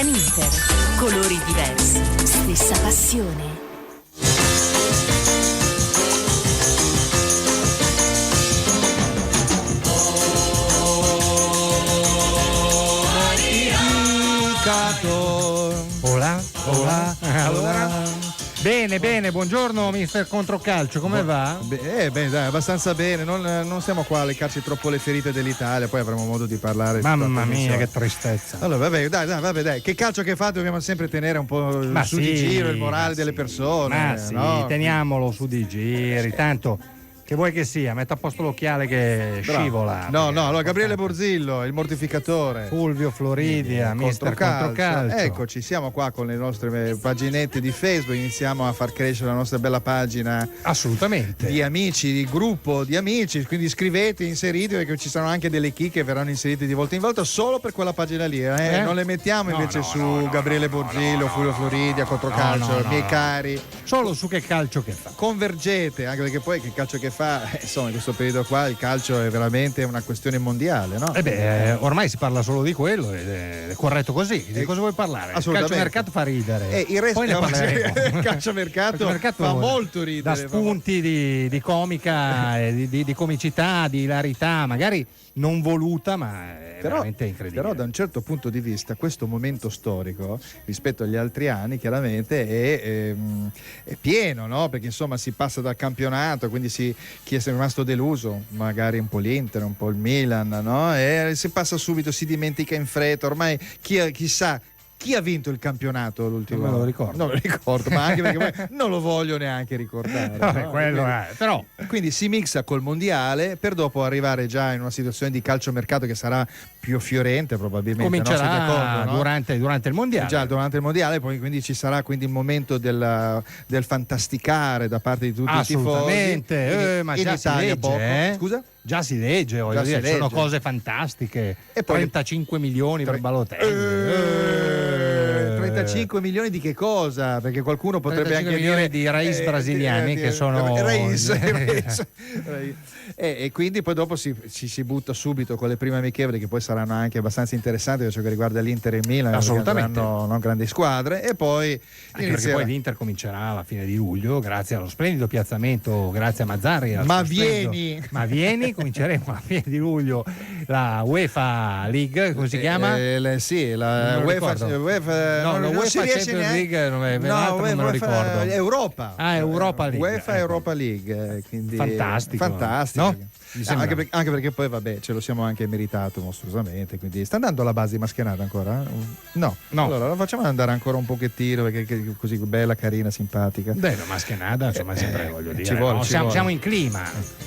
Milan Inter. Colori diversi, stessa passione. Hola. Allora. Bene, buongiorno mister Controcalcio, come va? Bene, dai, abbastanza bene, non siamo qua alle calci troppo le ferite dell'Italia, poi avremo modo di parlare. Mamma mia, che tristezza. Allora, dai, che calcio che fa dobbiamo sempre tenere un po' su di giro il morale delle persone. Ma sì, no? Teniamolo su di giri, tanto... Che vuoi che sia? Metta a posto l'occhiale che scivola. No, allora Gabriele Borzillo, il mortificatore. Fulvio Floridia, mister Controcalcio. Eccoci, siamo qua con le nostre paginette di Facebook, iniziamo a far crescere la nostra bella pagina. Assolutamente. Di amici, di gruppo di amici, quindi iscrivetevi, inseritevi, perché ci saranno anche delle chicche che verranno inserite di volta in volta solo per quella pagina lì. Non le mettiamo invece su Gabriele Borzillo, Fulvio Floridia, Controcalcio, miei cari. Solo su che calcio che fa. Convergete, anche perché poi che calcio che fa, insomma, in questo periodo qua il calcio è veramente una questione mondiale, no? Ormai si parla solo di quello ed è corretto così. Di cosa vuoi parlare? Il calciomercato fa ridere. Il resto poi ne parleremo. Il calciomercato fa molto ridere. Da spunti di comica, di comicità, di ilarità, magari non voluta, ma è veramente incredibile. Però da un certo punto di vista questo momento storico rispetto agli altri anni chiaramente è pieno, no? Perché insomma si passa dal campionato, quindi chi è rimasto deluso, magari un po' l'Inter, un po' il Milan, no? E si passa subito, si dimentica in fretta, ormai chissà chi ha vinto il campionato l'ultimo? Non me lo ricordo. Non lo ricordo, ma anche perché poi non lo voglio neanche ricordare. Vabbè, quello è. Però. Quindi si mixa col mondiale per dopo arrivare già in una situazione di calciomercato che sarà più fiorente probabilmente. Comincerà no? durante il mondiale. Già durante il mondiale, poi quindi ci sarà quindi il momento del fantasticare da parte di tutti i tifosi. Assolutamente, ma già Italia si legge, poco. Scusa? Già si legge, voglio dire, ci sono cose fantastiche. E poi 35 milioni per Balotelli. 35 milioni di che cosa? Perché qualcuno potrebbe anche dire di raiz brasiliani che sono raiz. E quindi poi dopo si butta subito con le prime amichevoli che poi saranno anche abbastanza interessanti per ciò che riguarda l'Inter e il Milan, assolutamente, non grandi squadre, e poi anche perché poi l'Inter comincerà alla fine di luglio grazie allo splendido piazzamento, grazie a Mazzarri. Ma vieni, cominceremo alla fine di luglio la UEFA League, come si chiama? La UEFA non si riesce Champions League, non me lo ricordo. Europa. Europa League. UEFA Europa League, quindi fantastico. No? Anche perché poi vabbè ce lo siamo anche meritato mostruosamente, quindi sta andando la base di Maschenata ancora? No. Allora la facciamo andare ancora un pochettino perché è così bella, carina, simpatica. Beh, la Maschenata insomma sempre voglio dire. Siamo in clima.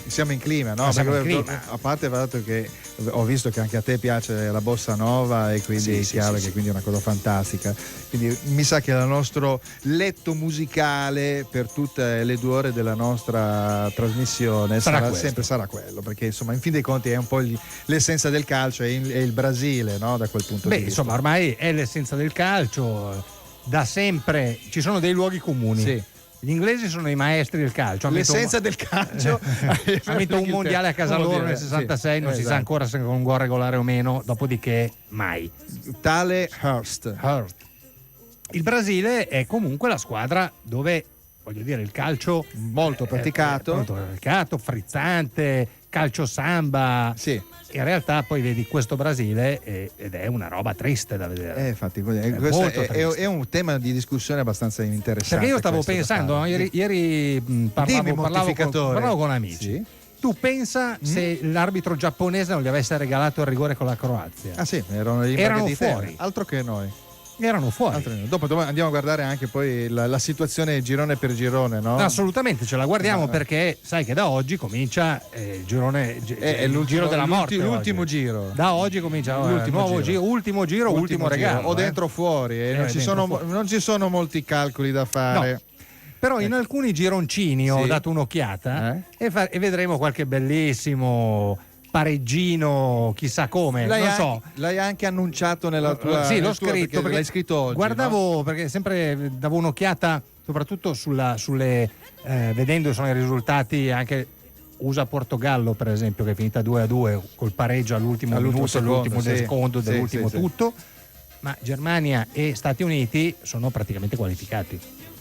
Siamo in clima, no? A parte il fatto che ho visto che anche a te piace la bossa nova e quindi è chiaro che quindi è una cosa fantastica. Quindi mi sa che il nostro letto musicale per tutte le 2 ore della nostra trasmissione sarà quello, perché insomma in fin dei conti è un po' l'essenza del calcio, è il Brasile, no? Da quel punto di vista. Insomma ormai è l'essenza del calcio, da sempre ci sono dei luoghi comuni. Sì. Gli inglesi sono i maestri del calcio. L'essenza del calcio. Ha vinto un mondiale a casa loro nel 66, non si sa ancora se con un gol regolare o meno, dopodiché mai. Tale Hurst. Il Brasile è comunque la squadra dove, voglio dire, il calcio molto praticato, frizzante, calcio samba. Sì. In realtà poi vedi questo Brasile ed è una roba triste da vedere. Infatti, questo è un tema di discussione abbastanza interessante. Perché io stavo pensando, ieri parlavo con amici. Sì. Tu pensa se l'arbitro giapponese non gli avesse regalato il rigore con la Croazia? Ah sì, erano fuori. Altro che noi. Erano fuori. Dopo andiamo a guardare anche poi la situazione girone per girone, no? Assolutamente, ce la guardiamo perché sai che da oggi comincia il girone, il giro della morte. L'ultimo giro. Da oggi comincia ultimo giro, ultimo regalo. O dentro o fuori. Non ci sono molti calcoli da fare. No. Però in alcuni gironcini ho dato un'occhiata e vedremo qualche bellissimo pareggino, chissà come, non so. L'hai anche annunciato nella tua. Sì, l'ho scritto perché l'hai scritto oggi. Guardavo, no? Perché sempre davo un'occhiata, soprattutto sulle vedendo sono i risultati anche USA-Portogallo, per esempio, che è finita 2-2 col pareggio all'ultimo minuto, all'ultimo secondo dell'ultimo tutto. ma Germania e Stati Uniti sono praticamente qualificati.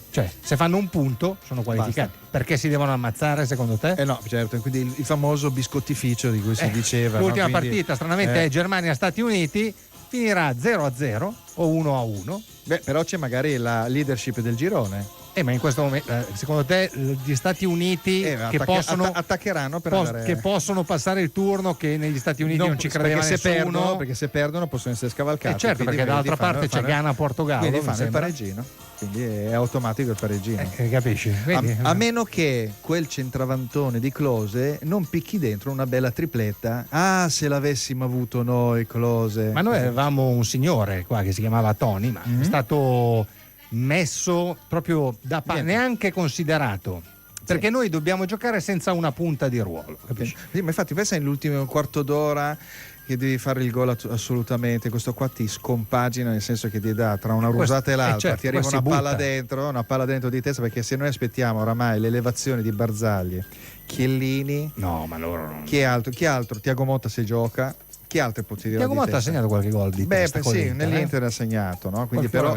Cioè, se fanno un punto sono qualificati. Basta. Perché si devono ammazzare secondo te? No, certo, quindi il famoso biscottificio di cui si diceva. L'ultima partita, stranamente, è Germania-Stati Uniti, finirà 0-0 o 1-1. Beh, però c'è magari la leadership del girone. Ma in questo momento, secondo te, gli Stati Uniti che attaccheranno per andare... che possono passare il turno, che negli Stati Uniti non ci credeva nessuno, perché se perdono possono essere scavalcati. Certo, perché dall'altra parte c'è Ghana-Portogallo, quindi fanno il pareggino, quindi è automatico il pareggino. Capisci? A meno che quel centravantone di Klose non picchi dentro una bella tripletta. Ah, se l'avessimo avuto noi Klose. Ma noi avevamo un signore qua che si chiamava Tony, ma è stato messo proprio neanche considerato, perché noi dobbiamo giocare senza una punta di ruolo, capisci? Sì, ma infatti pensa nell'ultimo quarto d'ora che devi fare il gol assolutamente, questo qua ti scompagina, nel senso che ti dà tra una rusata e l'altra, certo, ti arriva una palla dentro di testa, perché se noi aspettiamo oramai l'elevazione di Barzagli, Chiellini, no, ma loro non... chi altro? Tiago Motta se gioca. Chi altro può dire? Tiago Motta ha segnato qualche gol di testa? Beh, sì, nell'Inter ha segnato, no? Quindi però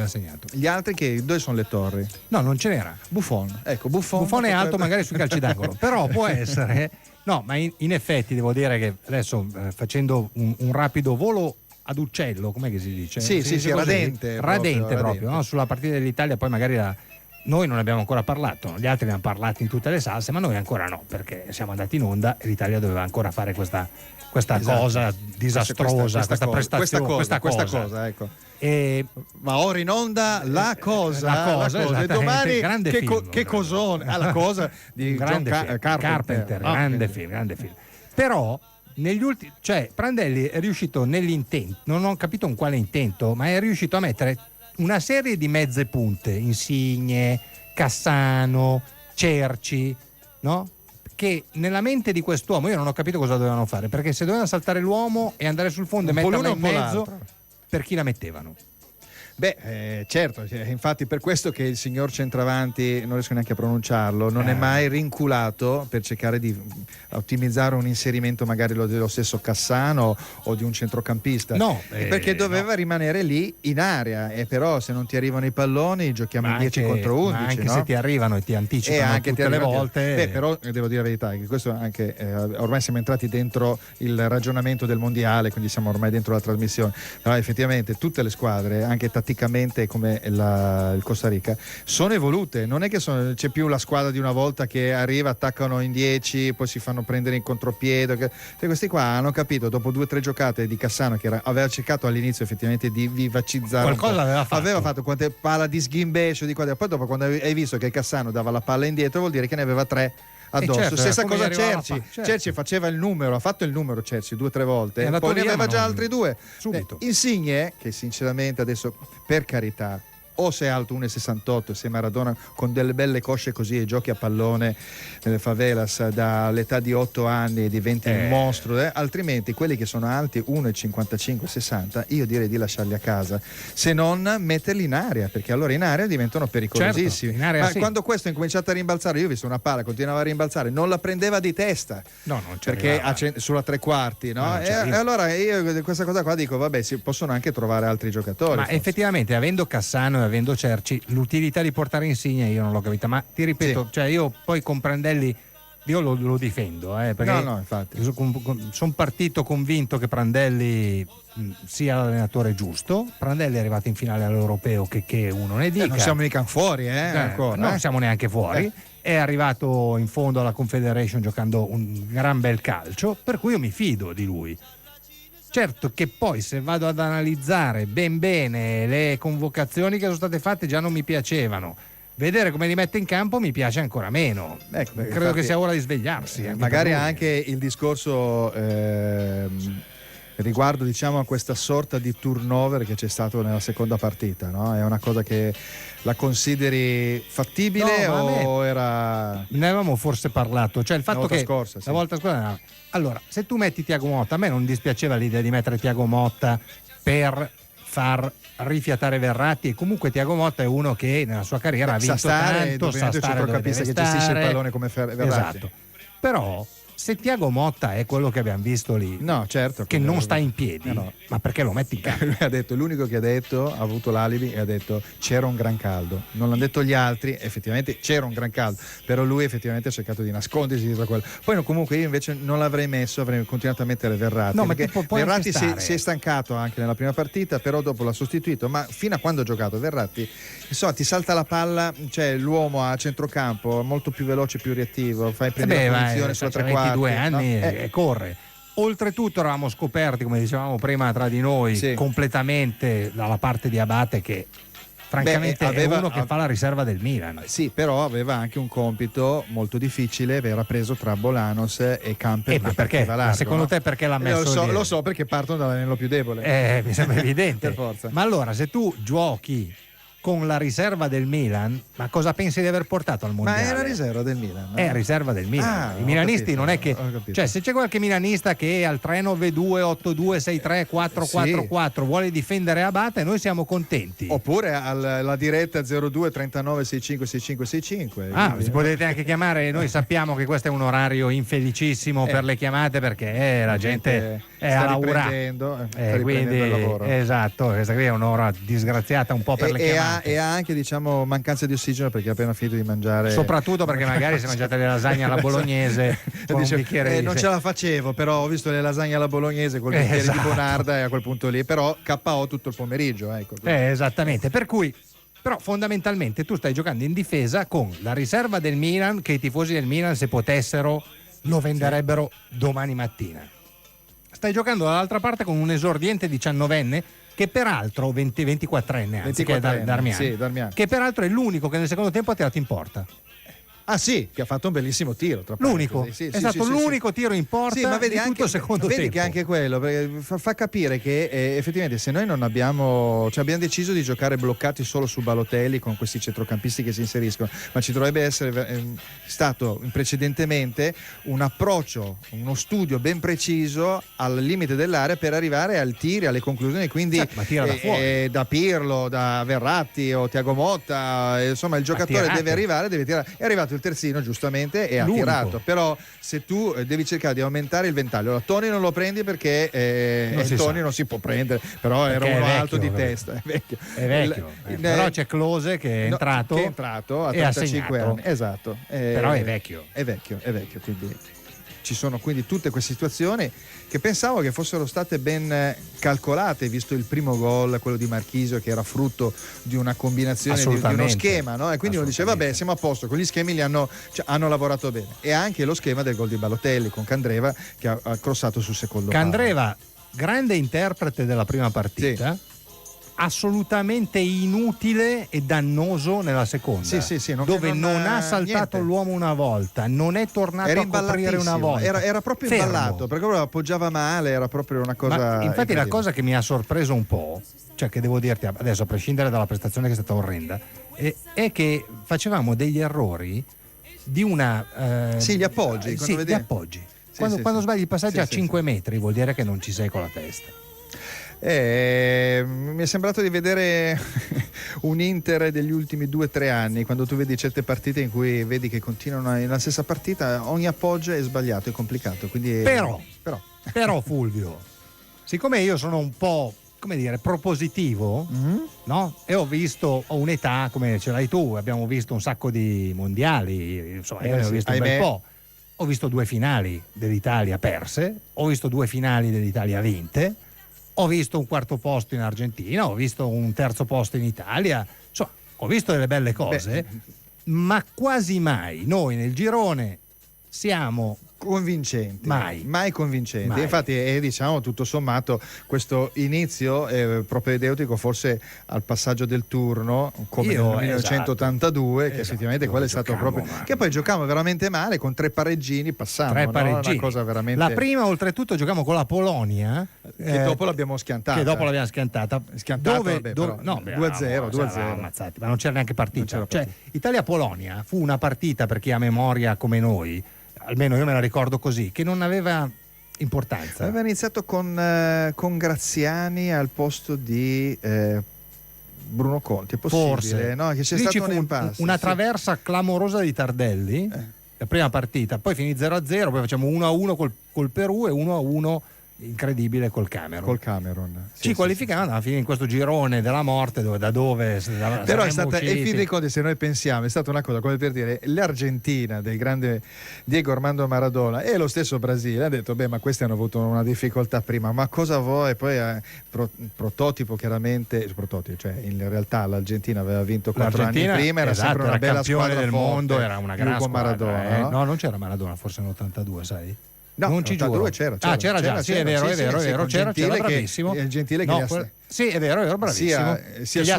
gli altri dove sono le torri? No, non ce n'era. Buffon. Ecco, Buffon è alto magari sui calci d'angolo, però può essere. No, ma in effetti devo dire che adesso facendo un rapido volo ad uccello, com'è che si dice? Sì, radente proprio. No? Sulla partita dell'Italia poi magari noi non abbiamo ancora parlato, gli altri ne hanno parlato in tutte le salse, ma noi ancora no, perché siamo andati in onda e l'Italia doveva ancora fare questa cosa disastrosa, questa prestazione, questa cosa, ecco. Ma ora in onda la cosa. Esatto, e domani grande che cosone, la cosa di John Carpenter. Grande film. Però negli ultimi, cioè Prandelli è riuscito nell'intento, non ho capito con quale intento, ma è riuscito a mettere una serie di mezze punte, Insigne, Cassano, Cerci, no? Che nella mente di quest'uomo io non ho capito cosa dovevano fare, perché se dovevano saltare l'uomo e andare sul fondo e metterla in mezzo, per chi la mettevano? Beh, certo, infatti per questo che il signor centravanti, non riesco neanche a pronunciarlo, non è mai rinculato per cercare di ottimizzare un inserimento magari dello stesso Cassano o di un centrocampista. No, perché doveva rimanere lì in area, e però se non ti arrivano i palloni giochiamo in 10 contro 11. Ma anche no? Se ti arrivano e ti anticipano tutte le volte. Beh, però devo dire la verità, che questo anche ormai siamo entrati dentro il ragionamento del mondiale, quindi siamo ormai dentro la trasmissione. Però effettivamente tutte le squadre, anche tatticamente come il Costa Rica, sono evolute. Non è che c'è più la squadra di una volta che arriva, attaccano in 10, poi si fanno prendere in contropiede. Questi qua hanno capito dopo 2 o 3 giocate di Cassano, che aveva cercato all'inizio effettivamente di vivacizzare qualcosa, aveva fatto quante palla di sghimbescio di qua, poi dopo quando hai visto che Cassano dava la palla indietro, vuol dire che ne aveva 3 addosso. Certo, stessa cosa Cerci. Cerci faceva il numero, ha fatto il numero Cerci 2 o 3 volte, poi ne aveva già altri 2 subito. Insigne, che sinceramente adesso, per carità, o sei alto 1,68, sei Maradona con delle belle cosce così e giochi a pallone nelle favelas dall'età di 8 anni e diventi un mostro, altrimenti quelli che sono alti 1,55, 60, io direi di lasciarli a casa, se non metterli in aria, perché allora in aria diventano pericolosissimi. Certo, in area, ma quando questo ha incominciato a rimbalzare, io ho visto una palla, continuava a rimbalzare, non la prendeva di testa, no, non perché sulla 3/4, no? E allora io questa cosa qua dico, vabbè, si possono anche trovare altri giocatori. Ma effettivamente, avendo Cassano e avendo Cerci, l'utilità di portare Insigne io non l'ho capita, ma ti ripeto, cioè io poi con Prandelli io lo difendo, perché infatti sono partito convinto che Prandelli sia l'allenatore giusto. Prandelli è arrivato in finale all'Europeo, che uno ne dica, non siamo mica fuori ancora, non siamo neanche fuori, è arrivato in fondo alla Confederation giocando un gran bel calcio, per cui io mi fido di lui. Certo che poi se vado ad analizzare ben bene le convocazioni che sono state fatte già non mi piacevano, vedere come li mette in campo mi piace ancora meno. Credo infatti, che sia ora di svegliarsi. Magari anche il discorso riguardo, diciamo, a questa sorta di turnover che c'è stato nella seconda partita, no? È una cosa che la consideri fattibile o era... Ne avevamo forse parlato, cioè il fatto che la volta scorsa allora, se tu metti Tiago Motta, a me non dispiaceva l'idea di mettere Tiago Motta per far rifiatare Verratti, e comunque Tiago Motta è uno che nella sua carriera ha vinto tanto, sa stare dove deve che gestisce il pallone come Verratti. Esatto. Però se Thiago Motta è quello che abbiamo visto lì, no, certo, che non sta in piedi, no. ma perché lo metti in campo? Lui ha detto, l'unico che ha detto, ha avuto l'alibi e ha detto c'era un gran caldo. Non l'hanno detto gli altri, effettivamente c'era un gran caldo, però lui effettivamente ha cercato di nascondersi dietro quello. Poi no, comunque io invece non l'avrei messo, avrei continuato a mettere Verratti. No, ma perché Verratti si è stancato anche nella prima partita, però dopo l'ha sostituito, ma fino a quando ha giocato Verratti, insomma, ti salta la palla, cioè l'uomo a centrocampo molto più veloce, più reattivo, fai prendere la posizione sulla tre quarti, 22 anni, no? E corre. Oltretutto eravamo scoperti, come dicevamo prima tra di noi, sì, completamente dalla parte di Abate, che francamente è uno che fa la riserva del Milan. Sì, però aveva anche un compito molto difficile, era preso tra Bolanos e Camper. Ma perché? Largo, secondo te perché l'ha messo lo so perché partono dall'anello più debole. Mi sembra evidente. Per forza. Ma allora, se tu giochi con la riserva del Milan, ma cosa pensi di aver portato al mondiale? Ma è la riserva del Milan, no? È riserva del Milan. I milanisti non è che, cioè, se c'è qualche milanista che al 392 82 63 444 vuole difendere Abate, noi siamo contenti. Oppure alla diretta 02 39 65 65 65. Si potete anche chiamare, noi sappiamo che questo è un orario infelicissimo per le chiamate, perché la gente è a lavorare, quindi il lavoro. Esatto, questa qui è un'ora disgraziata un po' per le chiamate. E ha anche, diciamo, mancanza di ossigeno perché ha appena finito di mangiare, soprattutto perché magari si è mangiate le lasagne alla bolognese con dice, un bicchiere non ce la facevo, però ho visto le lasagne alla bolognese col bicchiere di Bonarda, e a quel punto lì però KO tutto il pomeriggio, ecco. Esattamente, per cui però fondamentalmente tu stai giocando in difesa con la riserva del Milan, che i tifosi del Milan, se potessero, lo venderebbero domani mattina. Stai giocando dall'altra parte con un esordiente 19enne che peraltro 24enne, anziché Darmian, che peraltro è l'unico che nel secondo tempo ha tirato in porta. Ah sì, che ha fatto un bellissimo tiro, tra l'unico, l'unico tiro in porta, ma vedi di tutto anche, il secondo vedi tempo. Che anche quello fa capire che effettivamente se noi non abbiamo, cioè abbiamo deciso di giocare bloccati solo su Balotelli con questi centrocampisti che si inseriscono, ma ci dovrebbe essere stato precedentemente un approccio, uno studio ben preciso al limite dell'area per arrivare al tiro, alle conclusioni, quindi da Pirlo, da Verratti o Thiago Motta, insomma il giocatore deve arrivare, deve tirare. È arrivato il terzino giustamente e ha tirato, però se tu devi cercare di aumentare il ventaglio, allora Toni non lo prendi perché Toni non si può prendere, però perché era uno vecchio, alto di testa, è vecchio. Però c'è Klose che è entrato a 35 anni, esatto, però è vecchio, quindi ci sono quindi tutte queste situazioni che pensavo che fossero state ben calcolate, visto il primo gol, quello di Marchisio, che era frutto di una combinazione di uno schema, no? E quindi uno dice vabbè, siamo a posto, con gli schemi hanno lavorato bene. E anche lo schema del gol di Balotelli con Candreva, che ha crossato sul secondo Candreva, grande interprete della prima partita. Sì. Assolutamente inutile e dannoso nella seconda, dove non ha saltato niente. L'uomo una volta, non è tornato a coprire una volta, era proprio imballato perché lo appoggiava male, era proprio una cosa. Ma infatti la cosa che mi ha sorpreso un po', cioè che devo dirti adesso, a prescindere dalla prestazione che è stata orrenda, è che facevamo degli errori di una gli appoggi, gli appoggi. Quando sbagli il passaggio a 5 metri vuol dire che non ci sei con la testa. Mi è sembrato di vedere un Inter degli ultimi 2-3 anni, quando tu vedi certe partite in cui vedi che continuano nella stessa partita, ogni appoggio è sbagliato, è complicato, quindi però Fulvio, siccome io sono un po', come dire, propositivo, no? E ho un'età come ce l'hai tu, abbiamo visto un sacco di mondiali, insomma, io ne ho visto un bel po'. Ho visto 2 finali dell'Italia perse, ho visto 2 finali dell'Italia vinte, ho visto un 4º posto in Argentina, ho visto un 3º posto in Italia, insomma, ho visto delle belle cose, ma quasi mai noi nel girone siamo convincenti, mai convincenti. Mai. Infatti diciamo tutto sommato questo inizio propedeutico forse al passaggio del turno come nel 1982 che effettivamente quello è stato proprio che poi giocavamo veramente male con 3 pareggini passando, 3 pareggini. Una cosa veramente. La prima oltretutto giocavamo con la Polonia che dopo l'abbiamo schiantata. Dove 2-0 ammazzati, ma non c'era neanche partita. Cioè, Italia-Polonia fu una partita, per chi ha memoria come noi, almeno io me la ricordo così, che non aveva importanza. Aveva iniziato con Graziani al posto di Bruno Conti, è possibile? Forse. No? Che c'è lì stato ci fu un impasse, una traversa clamorosa di Tardelli la prima partita, poi finì 0-0, poi facciamo 1-1 col Perù e 1-1 incredibile col Camerun. Ci qualificavano a finire in questo girone della morte però è stata, e fin dei conti, se noi pensiamo, è stata una cosa come per dire l'Argentina del grande Diego Armando Maradona e lo stesso Brasile ha detto ma questi hanno avuto una difficoltà prima, ma cosa vuoi? Poi prototipo, chiaramente cioè in realtà l'Argentina aveva vinto 4 anni prima, era sempre una bella campione squadra del forte, mondo, era una gran squadra, Maradona, no, non c'era Maradona forse nell'82, sai? No, non ci giuro. C'era già, sì, è vero, c'era bravissimo. È Gentile che sì, è vero, bravissimo. Sia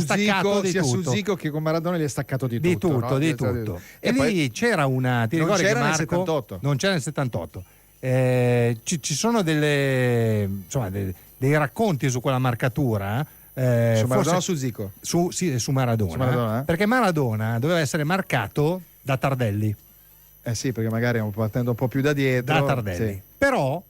su Zico che con Maradona gli ha staccato di tutto. Di tutto. E lì c'era una... Ti ricordi che Marco... nel 78. Non c'era nel 78. Ci sono dei racconti su quella marcatura. Su Maradona o su Zico? Su Maradona. Perché Maradona doveva essere marcato da Tardelli. Sì, perché magari partendo un po' più da dietro. Da Tardelli. Sì. Però,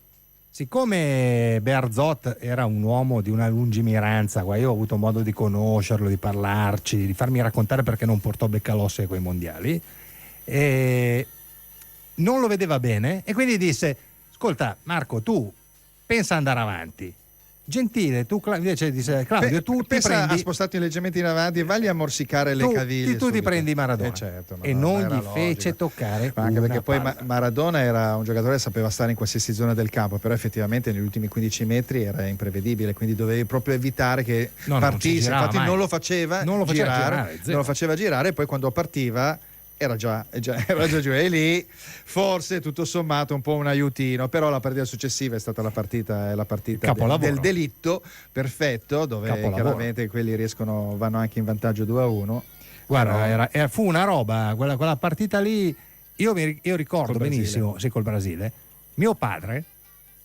siccome Bearzot era un uomo di una lungimiranza, io ho avuto modo di conoscerlo, di parlarci, di farmi raccontare perché non portò Beccalossi a quei mondiali, non lo vedeva bene e quindi disse: ascolta Marco, tu pensa andare avanti. Gentile, tu invece dice Claudio, tu ti prendi, ha spostato leggermente in avanti e vai a morsicare le caviglie. Tu ti prendi Maradona e non gli fece toccare. Ma anche perché poi Maradona era un giocatore che sapeva stare in qualsiasi zona del campo, però effettivamente negli ultimi 15 metri era imprevedibile, quindi dovevi proprio evitare che partisse. Infatti non lo faceva girare, e poi quando partiva era già giù, e lì forse tutto sommato un po' un aiutino, però la partita successiva è stata la partita del delitto perfetto, dove chiaramente quelli vanno anche in vantaggio 2-1. Guarda, fu una roba quella partita lì. Io ricordo benissimo, col Brasile, mio padre,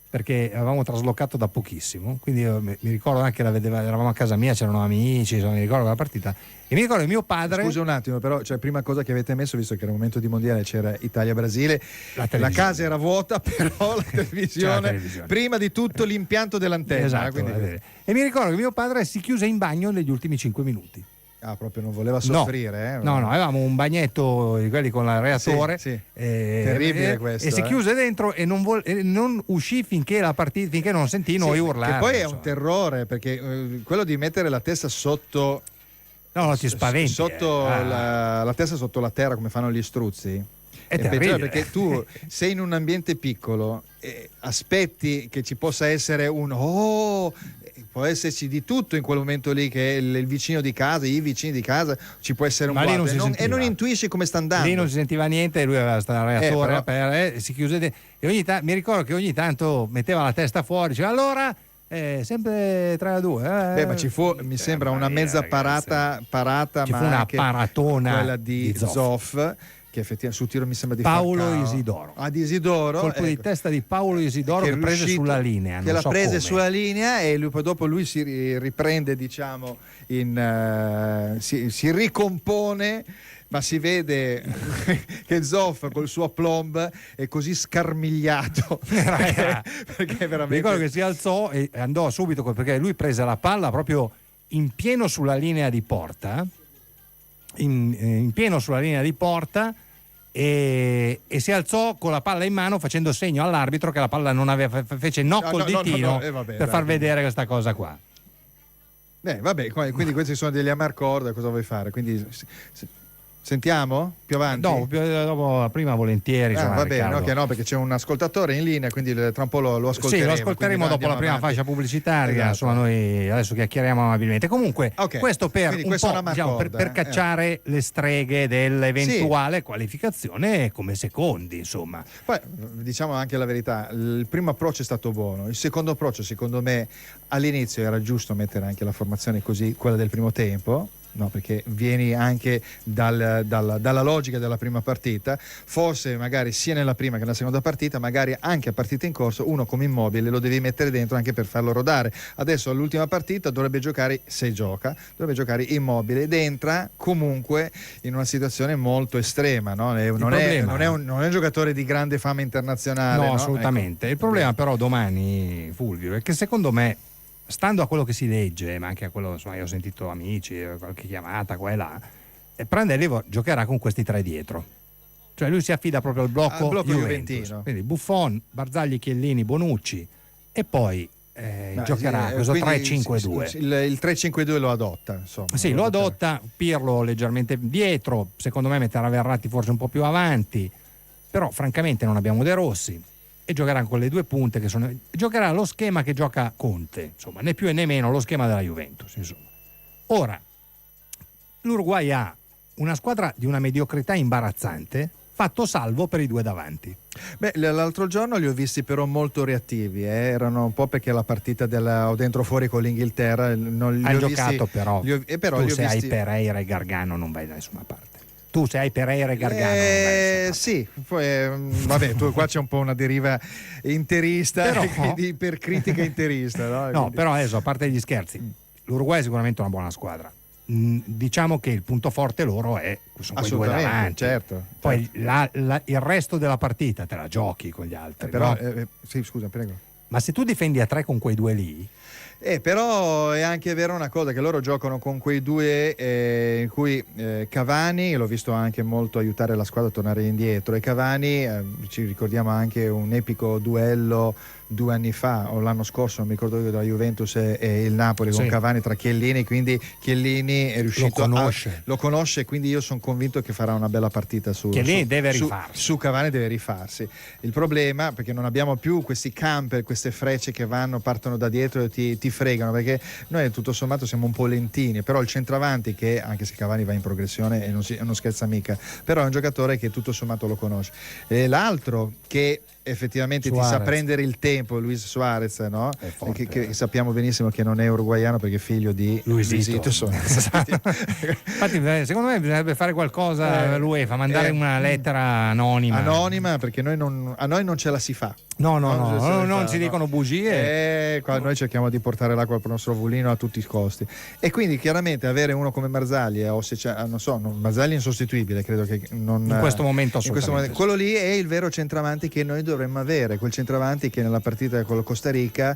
perché avevamo traslocato da pochissimo, quindi io mi ricordo anche eravamo a casa mia, c'erano amici, mi ricordo la partita e mi ricordo mio padre. Scusa un attimo, però prima cosa che avete messo, visto che era un momento di mondiale, c'era Italia-Brasile, la casa era vuota, però la televisione prima di tutto l'impianto dell'antenna. Esatto, quindi... E mi ricordo che mio padre si chiuse in bagno negli ultimi 5 minuti. Proprio non voleva soffrire. No, avevamo un bagnetto di quelli con l'aeratore. Sì. Terribile questo. E si chiuse dentro e non uscì finché non sentì noi urlare. Che poi è un terrore, perché quello di mettere la testa sotto. No, ti spaventi. Sotto la testa sotto la terra, come fanno gli struzzi. È terribile, perché tu sei in un ambiente piccolo e aspetti che ci possa essere può esserci di tutto in quel momento lì, che il vicino di casa, i vicini di casa, ci può essere un guardo e non intuisci come sta andando. Lì non si sentiva niente, lui aveva sto reattore aperto, si chiuse e mi ricordo che ogni tanto metteva la testa fuori, diceva allora sempre 3-2. Ma ci fu, mi sembra, una mezza parata, ci ma fu una anche paratona quella di Zoff, che effettivamente sul tiro mi sembra di Paolo Isidoro. Di Isidoro, colpo di testa di Paolo Isidoro che prese sulla linea, che la prese sulla linea, e lui, poi dopo lui si riprende, diciamo, si ricompone, ma si vede che Zoff col suo aplomb è così scarmigliato perché veramente... Mi ricordo che si alzò e andò subito, perché lui prese la palla proprio in pieno sulla linea di porta, in pieno sulla linea di porta, e si alzò con la palla in mano facendo segno all'arbitro che la palla non aveva, fece col ditino per far vedere questa cosa qua. Vabbè, quindi questi sono degli amarcord, cosa vuoi fare? Quindi sentiamo più avanti? Dopo, prima volentieri. Va bene, no, perché c'è un ascoltatore in linea, quindi tra un po' lo ascolteremo. Sì, lo ascolteremo dopo la prima fascia pubblicitaria. Esatto. Insomma, noi adesso chiacchieriamo amabilmente. Comunque, questo per per cacciare le streghe dell'eventuale qualificazione come secondi, insomma. Poi diciamo anche la verità, il primo approccio è stato buono, il secondo approccio secondo me all'inizio era giusto mettere anche la formazione così, quella del primo tempo. No, perché vieni anche dalla logica della prima partita, forse magari sia nella prima che nella seconda partita, magari anche a partita in corso, uno come Immobile lo devi mettere dentro anche per farlo rodare. Adesso all'ultima partita dovrebbe giocare Immobile ed entra comunque in una situazione molto estrema, no? Non è un giocatore di grande fama internazionale. No, assolutamente. Ecco. Il problema però domani, Fulvio, è che secondo me, stando a quello che si legge, ma anche a quello, insomma, io ho sentito amici, qualche chiamata qua e là, Prandelli giocherà con questi tre dietro. cioè lui si affida proprio al blocco Juventus. juventino. Quindi Buffon, Barzagli, Chiellini, Bonucci e poi giocherà questo 3-5-2. Il 3-5-2 lo adotta, insomma. Sì, lo adotta, Pirlo leggermente dietro, secondo me metterà Verratti forse un po' più avanti, però francamente non abbiamo De Rossi e giocherà con le due punte che sono, giocherà lo schema che gioca Conte, insomma, né più né meno lo schema della Juventus, insomma. Ora l'Uruguay ha una squadra di una mediocrità imbarazzante, fatto salvo per i due davanti. Beh, l'altro giorno li ho visti però molto reattivi, erano un po' perché la partita o dentro o fuori con l'Inghilterra non li hai ho giocato visti, però, però tu li ho se visti... hai Pereira e Gargano non vai da nessuna parte. Tu se hai Pereira e Gargano non vai da nessuna parte. Sì, poi, vabbè, tu qua c'è un po' una deriva interista, Però, quindi per critica interista, no? No, però adesso, a parte gli scherzi, l'Uruguay è sicuramente una buona squadra. Diciamo che il punto forte loro sono quei due davanti, certo. Poi il resto della partita te la giochi con gli altri, però no? sì, scusa, prego. Ma se tu difendi a 3 con quei due lì, però è anche vero una cosa, che loro giocano con quei due in cui Cavani, l'ho visto anche molto aiutare la squadra a tornare indietro, e Cavani, ci ricordiamo anche un epico duello 2 anni fa o l'anno scorso, non mi ricordo io, della Juventus e il Napoli, con Cavani tra Chiellini, quindi Chiellini è riuscito lo conosce, quindi io sono convinto che farà una bella partita Chiellini deve rifarsi. Su Cavani deve rifarsi. Il problema, perché non abbiamo più questi camper, queste frecce che partono da dietro e ti fregano, perché noi tutto sommato siamo un po' lentini, però il centravanti, che anche se Cavani va in progressione e non scherza mica, però è un giocatore che tutto sommato lo conosce. E l'altro che effettivamente Suarez. ti sa prendere il tempo, Luis Suarez, no? Forte, che sappiamo benissimo che non è uruguaiano perché è figlio di Luisito. Suarez. Infatti secondo me bisognerebbe fare qualcosa l'UEFA, mandare una lettera anonima perché a noi non ce la si fa. Non si dicono bugie. Qua noi cerchiamo di portare l'acqua per il nostro mulino a tutti i costi, e quindi chiaramente avere uno come Barzagli, o se c'è, non so, Barzagli è insostituibile, credo che non, in questo momento assolutamente quello lì è il vero centravanti che noi dovremmo avere, quel centravanti che nella partita con la Costa Rica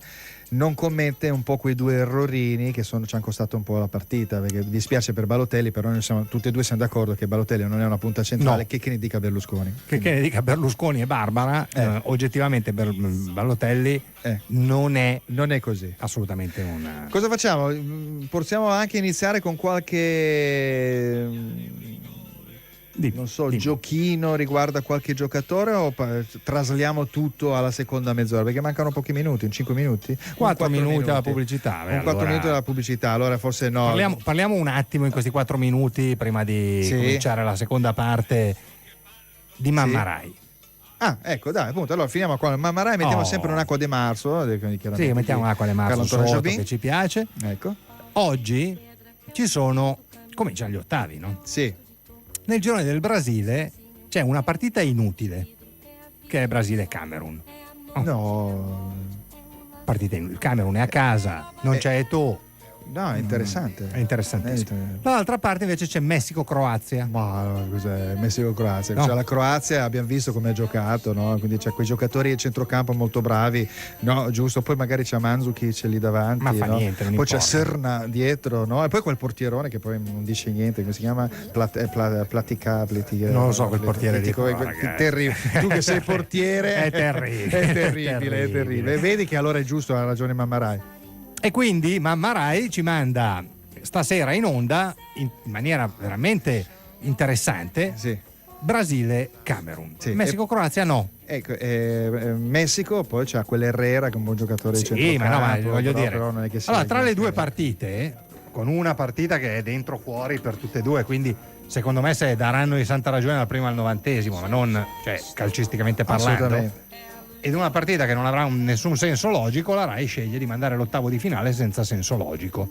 non commette un po' quei due errorini che ci hanno costato un po' la partita, perché dispiace per Balotelli, però noi tutti e due siamo d'accordo che Balotelli non è una punta centrale, che ne dica Berlusconi. Che ne dica Berlusconi e Barbara, oggettivamente Balotelli non è così. Assolutamente una... Cosa facciamo? Possiamo anche iniziare con qualche... giochino riguardo a qualche giocatore, o trasliamo tutto alla seconda mezz'ora, perché mancano pochi minuti, in 5 minuti? 4 minuti alla pubblicità. 4 minuti alla pubblicità, allora forse no. Parliamo un attimo in questi 4 minuti prima di cominciare la seconda parte di Mamma Rai. Ecco, dai, appunto, allora finiamo qua. Mamma Rai, mettiamo sempre un'acqua De Marzo. Sì, mettiamo un'acqua De Marzo sotto, che ci piace. Ecco. Oggi cominciano gli ottavi, no? Sì. Nel girone del Brasile c'è una partita inutile, che è Brasile-Camerun. Il Camerun è a casa, non c'è Eto'o. No, è interessante. È interessantissimo. Dall'altra parte invece c'è Messico-Croazia. Ma cos'è Messico-Croazia? No. Cioè, la Croazia abbiamo visto come ha giocato, no? Quindi c'è quei giocatori a centrocampo molto bravi, no? Giusto, poi magari c'è Mandzukic lì davanti, ma fa no? niente, non poi importa. c'è Serna dietro, no? E poi quel portierone che poi non dice niente, come si chiama? Platicabili. Non lo so, quel portiere lì. Terribile. Tu che sei portiere è terribile. è terribile. Vedi che allora è giusto, ha ragione Mamma Rai. E quindi Mamma Rai ci manda stasera in onda, in maniera veramente interessante, Brasile-Camerun. Messico-Croazia no. Ecco, Messico poi c'ha quell'Herrera che è un buon giocatore di centrocampo. Ma voglio dire. Però non è che allora, tra le due partite, con una partita che è dentro fuori per tutte e due, quindi secondo me se daranno di santa ragione dal primo al 90°, ma non calcisticamente parlando. Ed una partita che non avrà nessun senso logico, la Rai sceglie di mandare l'ottavo di finale senza senso logico.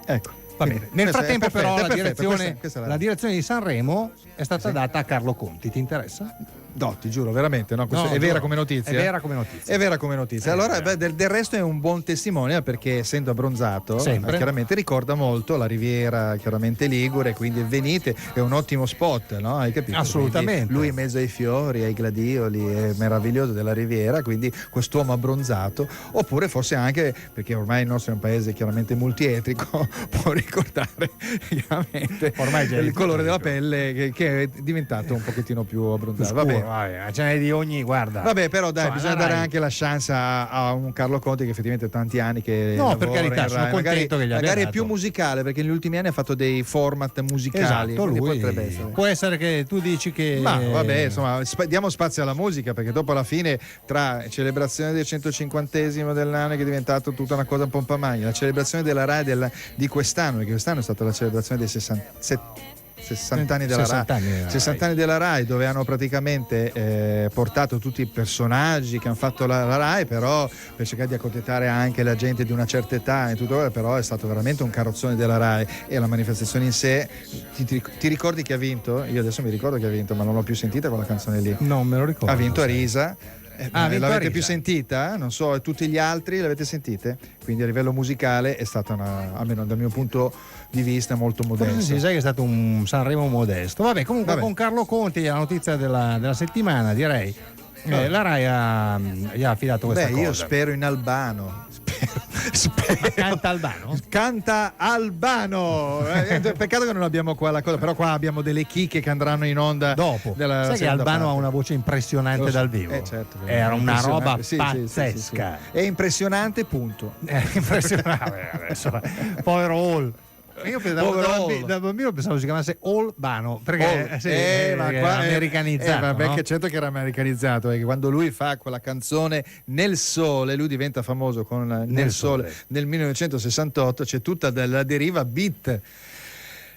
Ecco. Va bene. Nel frattempo però la direzione questa di Sanremo è stata data a Carlo Conti, ti interessa? No, ti giuro, veramente, no? Questo è vera come notizia. È vera come notizia. È vera come notizia. Allora, del resto è un buon testimone, perché essendo abbronzato, chiaramente ricorda molto la riviera, chiaramente ligure, quindi venite, è un ottimo spot, no? Hai capito? Assolutamente. Quindi lui in mezzo ai fiori, ai gladioli, è meraviglioso della riviera, quindi quest'uomo abbronzato, oppure forse anche, perché ormai il nostro è un paese chiaramente multietnico, può ricordare chiaramente ormai il colore della pelle che è diventato un pochettino più abbronzato. Vabbè, ce n'è di ogni, guarda. Vabbè, però dai, bisogna dare anche la chance a un Carlo Conti che effettivamente ha tanti anni che no, per carità, sono contento che gli abbia magari dato. È più musicale, perché negli ultimi anni ha fatto dei format musicali. Esatto, lui potrebbe essere. Può essere che tu dici che ma vabbè, insomma, diamo spazio alla musica, perché dopo alla fine, tra celebrazione del 150esimo dell'anno, che è diventato tutta una cosa un po' magna, la celebrazione della RAI di quest'anno, perché quest'anno è stata la celebrazione dei 60 anni della RAI. 60 anni della RAI, dove hanno praticamente portato tutti i personaggi che hanno fatto la RAI, però per cercare di accontentare anche la gente di una certa età e tutto, però è stato veramente un carrozzone della RAI, e la manifestazione in sé. Ti ricordi chi ha vinto? Io adesso mi ricordo chi ha vinto, ma non l'ho più sentita quella canzone lì. Non me lo ricordo. Ha vinto Arisa. L'avete più sentita? sentita? Non so, tutti gli altri l'avete sentite? Quindi a livello musicale è stata almeno dal mio punto di vista, molto modesto. Sì, sai che è stato un Sanremo modesto. Comunque con Carlo Conti, la notizia della settimana, direi. La RAI gli ha affidato questa cosa. Io spero in albano. Spero. Canta albano? Canta albano. Peccato che non abbiamo qua la cosa, però qua abbiamo delle chicche che andranno in onda dopo. Sai che Albano ha una voce impressionante dal vivo. Certo, era una roba pazzesca. Sì. È impressionante, punto. È impressionante. Adesso, povero Hall. Io da bambino pensavo si chiamasse Albano, perché è americanizzato. Vabbè, no? che certo che era americanizzato, perché quando lui fa quella canzone Nel Sole, lui diventa famoso con Nel Sole nel 1968, c'è tutta la deriva beat.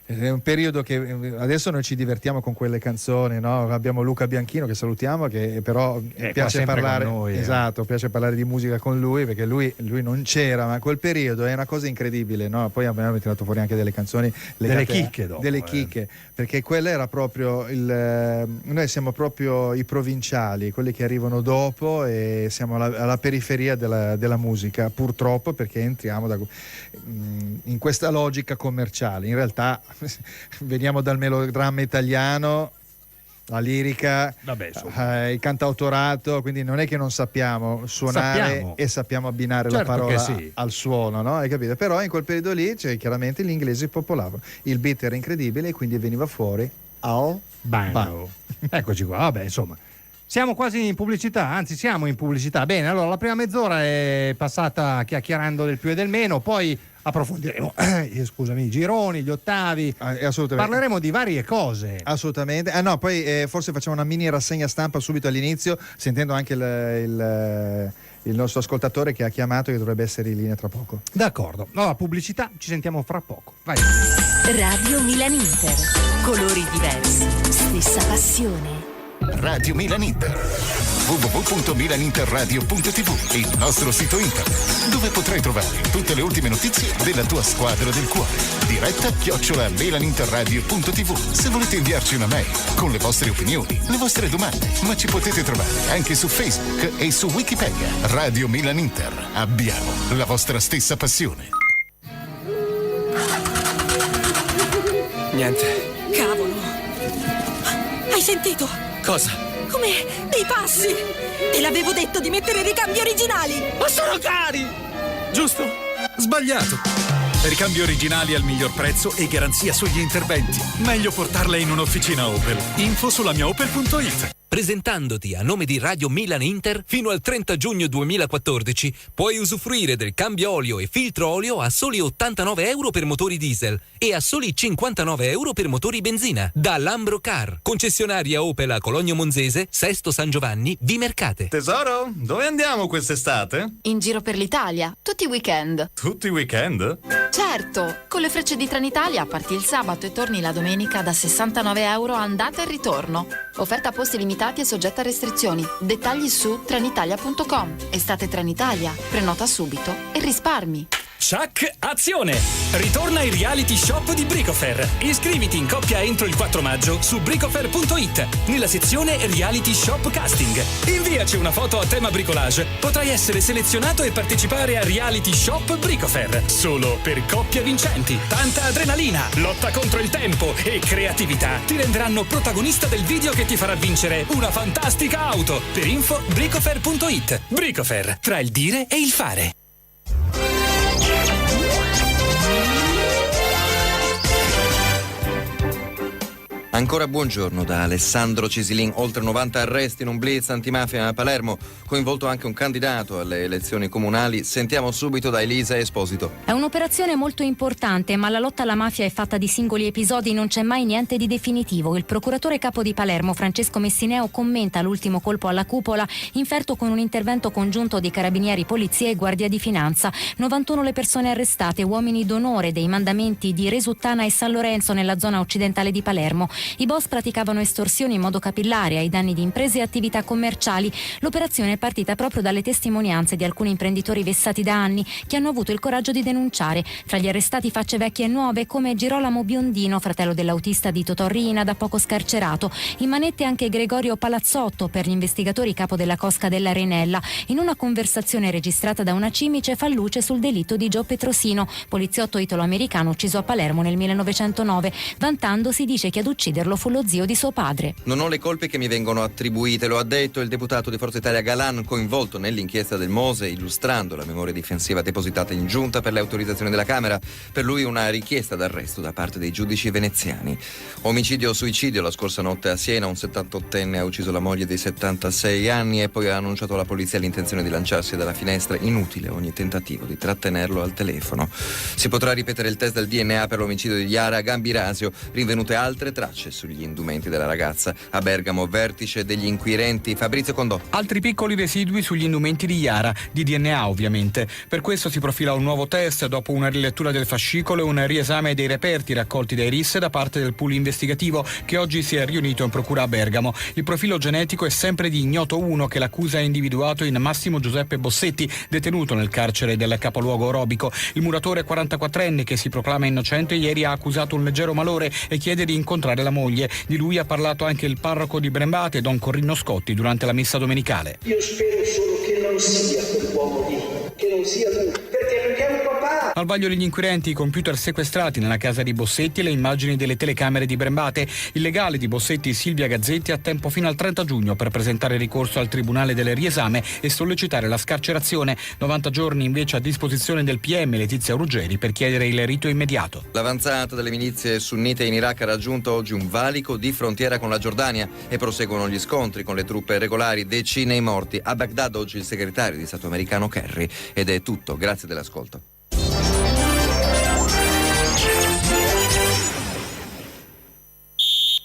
È un periodo che adesso noi ci divertiamo con quelle canzoni, no? Abbiamo Luca Bianchino, che salutiamo, che però piace parlare con noi, piace parlare di musica con lui, perché lui non c'era, ma quel periodo è una cosa incredibile, no? Poi abbiamo tirato fuori anche delle canzoni, delle chicche dopo, delle chicche, perché quella era proprio noi siamo proprio i provinciali, quelli che arrivano dopo, e siamo alla periferia della musica, purtroppo, perché entriamo in questa logica commerciale. In realtà veniamo dal melodramma italiano, la lirica, il cantautorato, quindi non è che non sappiamo suonare e sappiamo abbinare la parola al suono, no? Hai capito? Però in quel periodo lì, chiaramente gli inglesi popolavano, il beat era incredibile e quindi veniva fuori albano. Eccoci qua, insomma. Siamo quasi in pubblicità, anzi siamo in pubblicità. Bene, allora la prima mezz'ora è passata chiacchierando del più e del meno, poi approfondiremo i gironi, gli ottavi, parleremo di varie cose. Assolutamente. Poi forse facciamo una mini rassegna stampa subito all'inizio, sentendo anche il nostro ascoltatore che ha chiamato, che dovrebbe essere in linea tra poco. D'accordo. Allora, pubblicità, ci sentiamo fra poco. Vai. Radio Milan Inter. Colori diversi, stessa passione. Radio Milan Inter. www.milaninterradio.tv, il nostro sito internet, dove potrai trovare tutte le ultime notizie della tua squadra del cuore. Diretta @milaninterradio.tv. Se volete inviarci una mail con le vostre opinioni, le vostre domande, ma ci potete trovare anche su Facebook e su Wikipedia. Radio Milan Inter. Abbiamo la vostra stessa passione. Niente. Cavolo! Hai sentito? Cosa? Come dei passi! Te l'avevo detto di mettere i ricambi originali! Ma sono cari! Giusto? Sbagliato. Ricambi originali al miglior prezzo e garanzia sugli interventi. Meglio portarle in un'officina Opel. Info sulla mia Opel.it. Presentandoti a nome di Radio Milan Inter, fino al 30 giugno 2014 puoi usufruire del cambio olio e filtro olio a soli €89 per motori diesel e a soli €59 per motori benzina. Da Lambro Car, concessionaria Opel a Cologno Monzese, Sesto San Giovanni, Vimercate. Tesoro, dove andiamo quest'estate? In giro per l'Italia, tutti i weekend. Tutti i weekend? Certo, con le frecce di Trenitalia parti il sabato e torni la domenica da €69 andata e ritorno. Offerta a posti limitati e soggetta a restrizioni. Dettagli su trenitalia.com. Estate Trenitalia, prenota subito e risparmi. Chuck, azione! Ritorna il reality shop di Bricofer. Iscriviti in coppia entro il 4 maggio su bricofer.it nella sezione Reality Shop Casting. Inviaci una foto a tema bricolage. Potrai essere selezionato e partecipare a Reality Shop Bricofer. Solo per coppie vincenti. Tanta adrenalina, lotta contro il tempo e creatività ti renderanno protagonista del video che ti farà vincere una fantastica auto. Per info bricofer.it. Bricofer, tra il dire e il fare. Ancora buongiorno da Alessandro Cisilin. Oltre 90 arresti in un blitz antimafia a Palermo, coinvolto anche un candidato alle elezioni comunali. Sentiamo subito da Elisa Esposito. È un'operazione molto importante, ma la lotta alla mafia è fatta di singoli episodi, non c'è mai niente di definitivo. Il procuratore capo di Palermo, Francesco Messineo, commenta l'ultimo colpo alla cupola, inferto con un intervento congiunto di Carabinieri, Polizia e Guardia di Finanza. 91 le persone arrestate, uomini d'onore dei mandamenti di Resuttana e San Lorenzo nella zona occidentale di Palermo. I boss praticavano estorsioni in modo capillare ai danni di imprese e attività commerciali. L'operazione è partita proprio dalle testimonianze di alcuni imprenditori vessati da anni che hanno avuto il coraggio di denunciare. Fra gli arrestati facce vecchie e nuove come Girolamo Biondino, fratello dell'autista di Totò Riina, da poco scarcerato. In manette anche Gregorio Palazzotto, per gli investigatori capo della cosca della Renella. In una conversazione registrata da una cimice fa luce sul delitto di Joe Petrosino, poliziotto italo-americano ucciso a Palermo nel 1909. Vantandosi dice che ad ucciderlo fu lo zio di suo padre. Non ho le colpe che mi vengono attribuite, lo ha detto il deputato di Forza Italia Galan, coinvolto nell'inchiesta del Mose, illustrando la memoria difensiva depositata in giunta per le autorizzazioni della Camera. Per lui una richiesta d'arresto da parte dei giudici veneziani. Omicidio o suicidio la scorsa notte a Siena, un 78enne ha ucciso la moglie di 76 anni e poi ha annunciato alla polizia l'intenzione di lanciarsi dalla finestra. Inutile ogni tentativo di trattenerlo al telefono. Si potrà ripetere il test del DNA per l'omicidio di Yara Gambirasio, rinvenute altre tracce sugli indumenti della ragazza. A Bergamo, vertice degli inquirenti, Fabrizio Condò. Altri piccoli residui sugli indumenti di Yara, di DNA ovviamente. Per questo si profila un nuovo test dopo una rilettura del fascicolo e un riesame dei reperti raccolti dai RIS da parte del pool investigativo che oggi si è riunito in procura a Bergamo. Il profilo genetico è sempre di ignoto 1 che l'accusa ha individuato in Massimo Giuseppe Bossetti, detenuto nel carcere del capoluogo orobico. Il muratore 44enne che si proclama innocente ieri ha accusato un leggero malore e chiede di incontrare la moglie. Di lui ha parlato anche il parroco di Brembate, Don Corrino Scotti, durante la messa domenicale. Io spero solo che non sia quell'uomo lì, che non sia lui, perché è un papà. Al vaglio degli inquirenti i computer sequestrati nella casa di Bossetti e le immagini delle telecamere di Brembate. Il legale di Bossetti, Silvia Gazzetti, ha tempo fino al 30 giugno per presentare ricorso al Tribunale del Riesame e sollecitare la scarcerazione. 90 giorni invece a disposizione del PM Letizia Ruggeri per chiedere il rito immediato. L'avanzata delle milizie sunnite in Iraq ha raggiunto oggi un valico di frontiera con la Giordania e proseguono gli scontri con le truppe regolari, decine i morti. A Baghdad oggi il segretario di Stato americano Kerry. Ed è tutto, grazie dell'ascolto.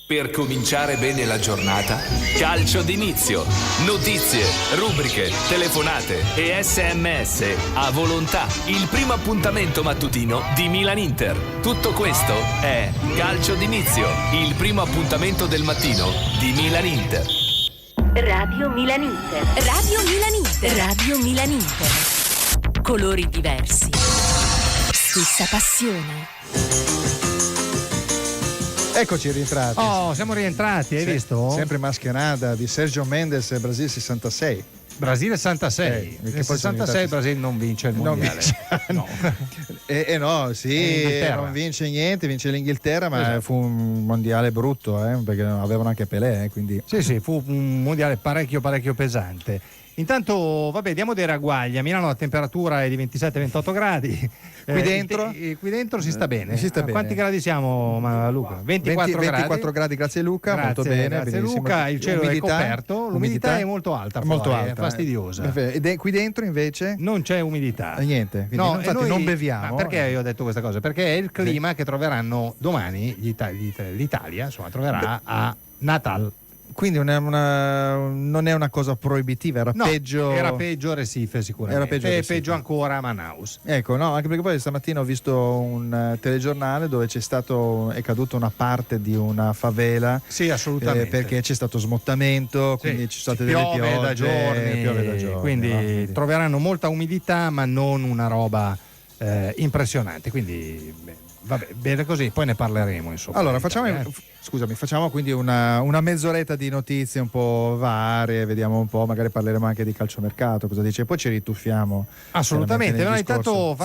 Per cominciare bene la giornata, calcio d'inizio, notizie, rubriche, telefonate e SMS a volontà. Il primo appuntamento mattutino di Milan Inter. Tutto questo è calcio d'inizio, il primo appuntamento del mattino di Milan Inter. Radio Milan Inter. Radio Milan Inter. Radio Milan Inter. Colori diversi. Stessa passione. Eccoci rientrati. Oh, siamo rientrati, hai visto? Sempre mascherata di Sergio Mendes e Brasile 66. Brasile 66. Nel 66 il Brasile non vince il mondiale. No. No, sì, non vince niente, vince l'Inghilterra, ma esatto. Fu un mondiale brutto, perché avevano anche Pelé, quindi. Sì, fu un mondiale parecchio pesante. Intanto, vabbè, diamo dei ragguagli. A Milano la temperatura è di 27-28 gradi. Qui dentro? Qui dentro si sta bene. Quanti bene. gradi siamo, Luca? 24 gradi, grazie Luca, molto bene. Grazie Luca, il cielo è coperto, l'umidità è molto alta, molto alta, fastidiosa. E qui dentro invece? Non c'è umidità. Niente, quindi infatti non beviamo. Perché io ho detto questa cosa? Perché è il clima che troveranno domani l'Italia, insomma, troverà a Natal. Quindi non è una cosa proibitiva, era peggio. Era peggio a Recife sicuramente. Era peggio ancora a Manaus. Ecco, no, anche perché poi stamattina ho visto un telegiornale dove è caduta una parte di una favela. Sì, assolutamente. Perché c'è stato smottamento, quindi ci sono state delle piove piogge. da giorni. Quindi troveranno molta umidità, ma non una roba impressionante, quindi vabbè, bene così, poi ne parleremo insomma. Allora facciamo quindi una mezz'oretta di notizie un po' varie, vediamo un po', magari parleremo anche di calciomercato, cosa dice, poi ci rituffiamo assolutamente. nel Intanto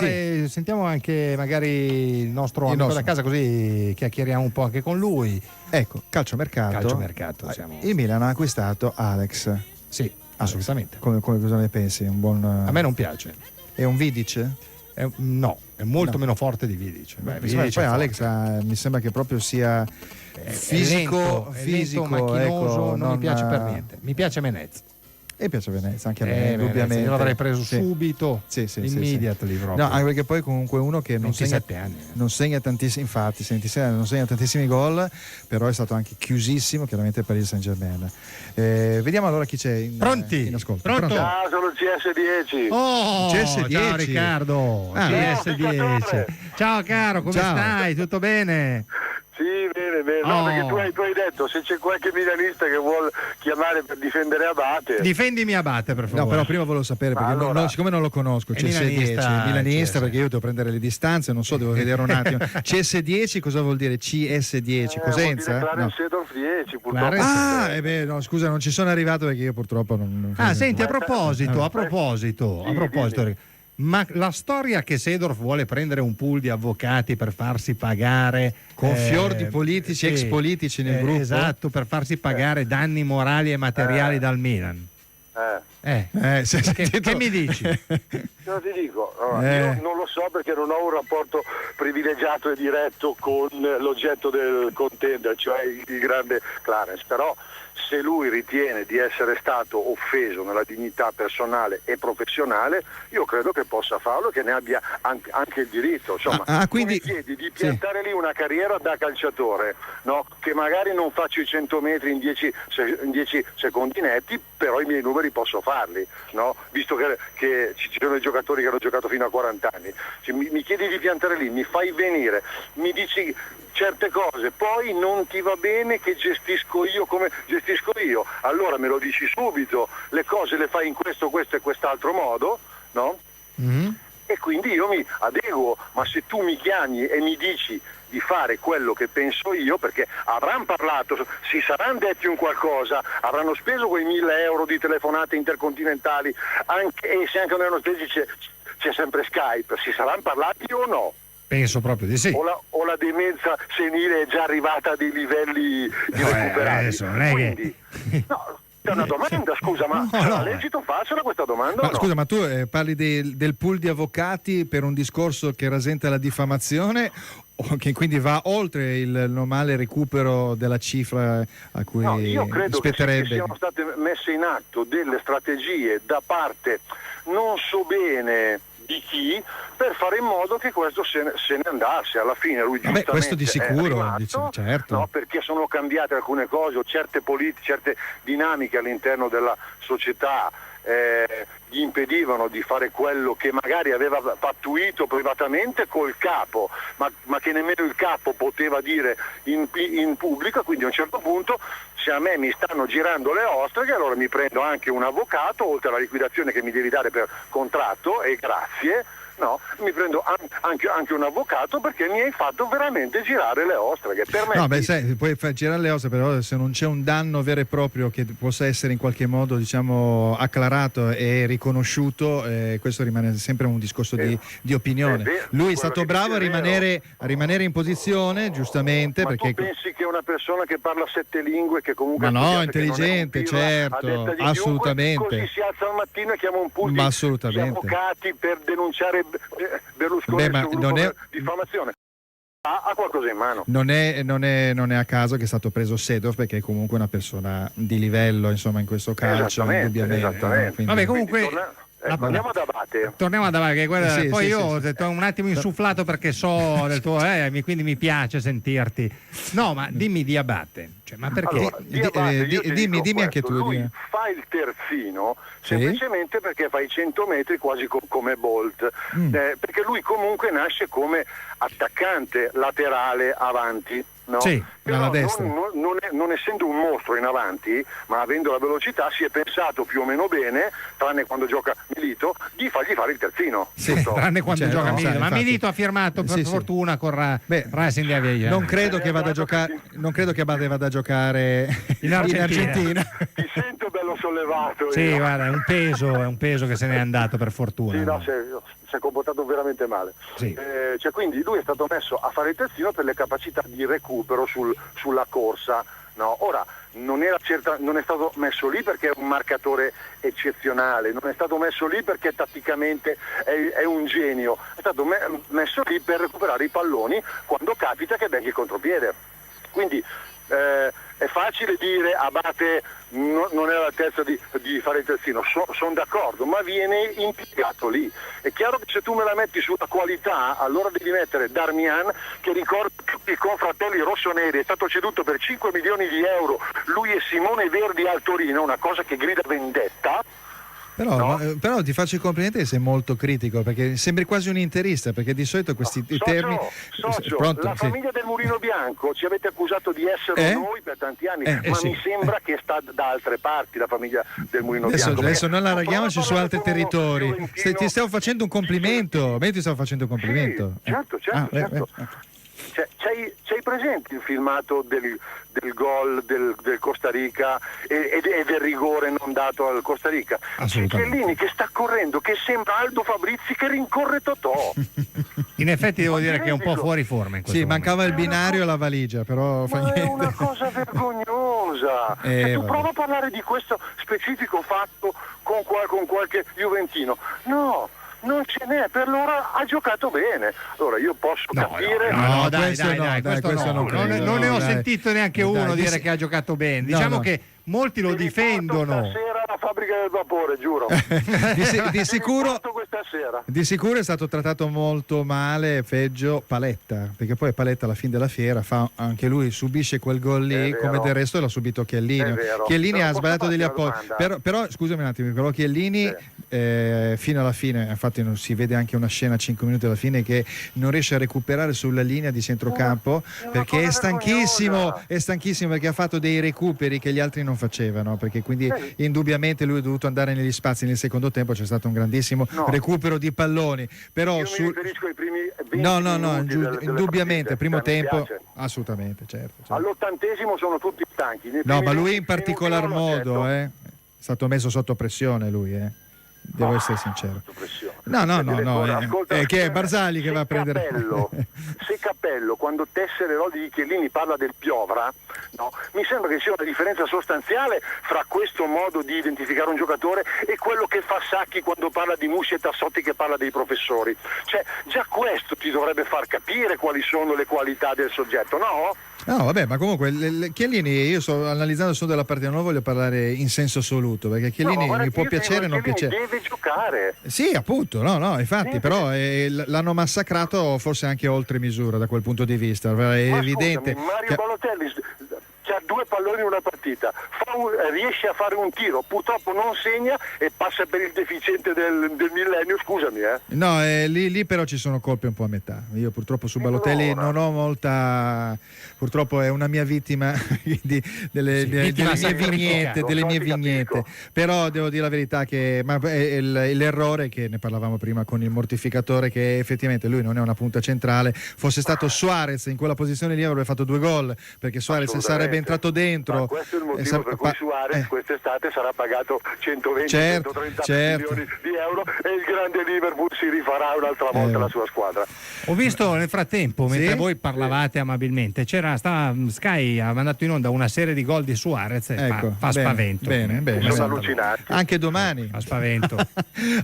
sentiamo anche magari il nostro amico da casa, così chiacchieriamo un po' anche con lui. Ecco, calciomercato. Il Milan ha acquistato Alex. Sì, assolutamente. Come cosa ne pensi? Un buon... A me non piace. È un Vidic? No, è molto meno forte di Vidic. Poi Alex mi sembra che proprio sia fisico, macchinoso, non mi piace per niente. Mi piace Menez. E piace Venezia, anche a me, indubbiamente. Io l'avrei preso subito, immediately proprio. No, anche perché poi comunque uno che non segna tantissimi, infatti, non segna tantissimi gol, però è stato anche chiusissimo chiaramente per il Saint-Germain. Vediamo allora chi c'è in ascolto. Pronto? Ciao, sono il CS10. Oh, CS10. Ciao Riccardo, CS10. Ciao caro, come stai? Tutto bene? Sì, bene. No, perché tu hai detto se c'è qualche milanista che vuole chiamare per difendere Abate. Difendimi Abate, per favore. No, però prima volevo sapere, perché siccome non lo conosco, milanista, perché io devo prendere le distanze, non so, devo vedere un attimo. CS10 cosa vuol dire? CS10, Cosenza? Clarence Seedorf 10, purtroppo. No, scusa, non ci sono arrivato perché io purtroppo non senti, a proposito. Ma la storia che Seedorf vuole prendere un pool di avvocati per farsi pagare con fior di politici, ex politici nel gruppo, esatto, per farsi pagare danni morali e materiali dal Milan. Che mi dici? No, ti dico, io non lo so perché non ho un rapporto privilegiato e diretto con l'oggetto del contender, cioè il grande Clarence, però se lui ritiene di essere stato offeso nella dignità personale e professionale, io credo che possa farlo e che ne abbia anche il diritto. Insomma, quindi tu mi chiedi di piantare lì una carriera da calciatore, no? Che magari non faccio i 100 metri in 10 secondi netti, però i miei numeri posso farli, no? Visto che ci sono i giocatori che hanno giocato fino a 40 anni. Cioè, mi chiedi di piantare lì, mi fai venire, mi dici certe cose, poi non ti va bene che gestisco io come gestisco io, allora me lo dici subito, le cose le fai in questo e quest'altro modo, no? Mm-hmm. E quindi io mi adeguo, ma se tu mi chiami e mi dici di fare quello che penso io, perché avranno parlato, si saranno detti un qualcosa, avranno speso quei 1.000 euro di telefonate intercontinentali, e se anche non erano spesi c'è sempre Skype, si saranno parlati o no? Penso proprio di sì. O la demenza senile è già arrivata a dei livelli irrecuperabili. Quindi, è una domanda, scusa, ma è lecito farsela questa domanda? Ma scusa, ma tu parli del pool di avvocati per un discorso che rasenta la diffamazione o che quindi va oltre il normale recupero della cifra a cui io credo spetterebbe? che siano state messe in atto delle strategie da parte, non so bene di chi, per fare in modo che questo se ne andasse. Alla fine lui giustamente questo di sicuro, è rimasto, certo. no, perché sono cambiate alcune cose, o certe dinamiche all'interno della società gli impedivano di fare quello che magari aveva pattuito privatamente col capo, ma che nemmeno il capo poteva dire in pubblico. Quindi a un certo punto, se a me mi stanno girando le ostrche, allora mi prendo anche un avvocato, oltre alla liquidazione che mi devi dare per contratto, e grazie, no, mi prendo anche un avvocato, perché mi hai fatto veramente girare le ostrche. Per me puoi far girare le ostrche, però se non c'è un danno vero e proprio che possa essere in qualche modo, diciamo, acclarato e riconosciuto, questo rimane sempre un discorso di opinione. Lui è stato bravo a rimanere in posizione, giustamente. Ma perché tu pensi che una persona che parla 7 lingue, che comunque intelligente, certo, assolutamente, così si alza al mattino e chiama un pool di avvocati per denunciare Berlusconi per diffamazione? Ha qualcosa in mano. Non è a caso che è stato preso Seedorf, perché è comunque una persona di livello, insomma, in questo calcio, indubbiamente. Quindi, vabbè, comunque torniamo ad Abate. Che poi io ho detto un attimo insuflato perché so del tuo quindi mi piace sentirti. No, ma dimmi di Abate, cioè, ma perché? Allora, dimmi anche tu. Lui fa il terzino semplicemente perché fa i 100 metri quasi come Bolt, perché lui comunque nasce come attaccante laterale avanti. no? Sì, Però alla destra. non essendo un mostro in avanti, ma avendo la velocità, si è pensato più o meno bene, tranne quando gioca Milito, di fargli fare il terzino. Sì, tranne quando gioca Milito. Ma Milito ha firmato per fortuna con Racing di Avigliana. Non credo che vada a giocare, vada a giocare in Argentina. Ti sento bello sollevato. Sì, guarda, è un peso che se n'è andato per fortuna. Sì, no, si è comportato veramente male. Sì. Cioè, quindi lui è stato messo a fare il terzino per le capacità di recupero sulla corsa. No, ora non è stato messo lì perché è un marcatore eccezionale, non è stato messo lì perché tatticamente è un genio, è stato messo lì per recuperare i palloni quando capita che becchi il contropiede. Quindi è facile dire Abate non è all'altezza di fare il terzino, sono d'accordo, ma viene impiegato lì. È chiaro che se tu me la metti sulla qualità, allora devi mettere Darmian, che ricorda tutti i confratelli rossoneri, è stato ceduto per 5 milioni di euro, lui e Simone Verdi al Torino, una cosa che grida vendetta. Però ti faccio i complimenti che sei molto critico, perché sembri quasi un interista, perché di solito questi termini. Pronto, la famiglia del Mulino Bianco ci avete accusato di essere noi per tanti anni, ma mi sembra che sta da altre parti la famiglia del Mulino Bianco. Adesso non allarghiamoci su altri territori. Ti stiamo facendo un complimento. Sì, certo. C'hai presente il filmato del gol del Costa Rica e del rigore non dato al Costa Rica? C'è Chiellini che sta correndo, che sembra Aldo Fabrizi che rincorre Totò. In effetti devo dire che è un po' fuori forma in questo momento. Mancava il binario e la valigia, però fa niente. È una cosa vergognosa. Tu prova a parlare di questo specifico fatto con qualche juventino. No, non ce n'è, per l'ora ha giocato bene. Allora io posso capire. No, questo non ne ho sentito neanche uno dire che ha giocato bene. Diciamo che molti lo difendono. Stasera alla fabbrica del vapore, giuro. Di sicuro è stato trattato molto male, peggio Paletta, perché poi Paletta alla fine della fiera anche lui subisce quel gol lì, come del resto l'ha subito Chiellini. Chiellini ha sbagliato degli appoggi, però scusami un attimo, però Chiellini fino alla fine, infatti non si vede anche una scena a 5 minuti alla fine che non riesce a recuperare sulla linea di centrocampo perché è stanchissimo perché ha fatto dei recuperi che gli altri non facevano, perché quindi indubbiamente lui è dovuto andare negli spazi. Nel secondo tempo c'è stato un grandissimo recupero di palloni, però io mi riferisco ai primi 20 minuti indubbiamente primo tempo piace. Assolutamente, certo. All'80° sono tutti stanchi. Ma lui in particolar modo è stato messo sotto pressione lui, devo essere sincero. È che è Barzagli che va a prendere. Se Cappello quando tesse le lodi di Chiellini parla del piovra, mi sembra che sia una differenza sostanziale fra questo modo di identificare un giocatore e quello che fa Sacchi quando parla di Mussi e Tassotti che parla dei professori. Cioè già questo ti dovrebbe far capire quali sono le qualità del soggetto, no? No, vabbè, ma comunque Chiellini, io sto analizzando solo della partita, non voglio parlare in senso assoluto, perché Chiellini mi può piacere o non piacere. Deve giocare. Sì, appunto, infatti, però l'hanno massacrato forse anche oltre misura da quel punto di vista. È evidente. Mario Balotelli c'ha 2 palloni in una partita, riesce a fare un tiro, purtroppo non segna e passa per il deficiente del millennio, scusami. No, lì però ci sono colpe un po' a metà. Io purtroppo su Balotelli non ho molta, purtroppo è una mia vittima delle mie vignette. Però devo dire la verità che l'errore, che ne parlavamo prima con il mortificatore, che effettivamente lui non è una punta centrale, fosse stato Suarez in quella posizione lì avrebbe fatto 2 gol, perché Suarez sarebbe entrato dentro. Ma questo è il motivo per cui Suarez quest'estate sarà pagato 120-130 milioni di euro e il grande Liverpool si rifarà un'altra volta la sua squadra. Ho visto nel frattempo, mentre voi parlavate amabilmente, Sky ha mandato in onda una serie di gol di Suarez e fa spavento. Bene. Sono allucinanti. Anche domani. Fa spavento.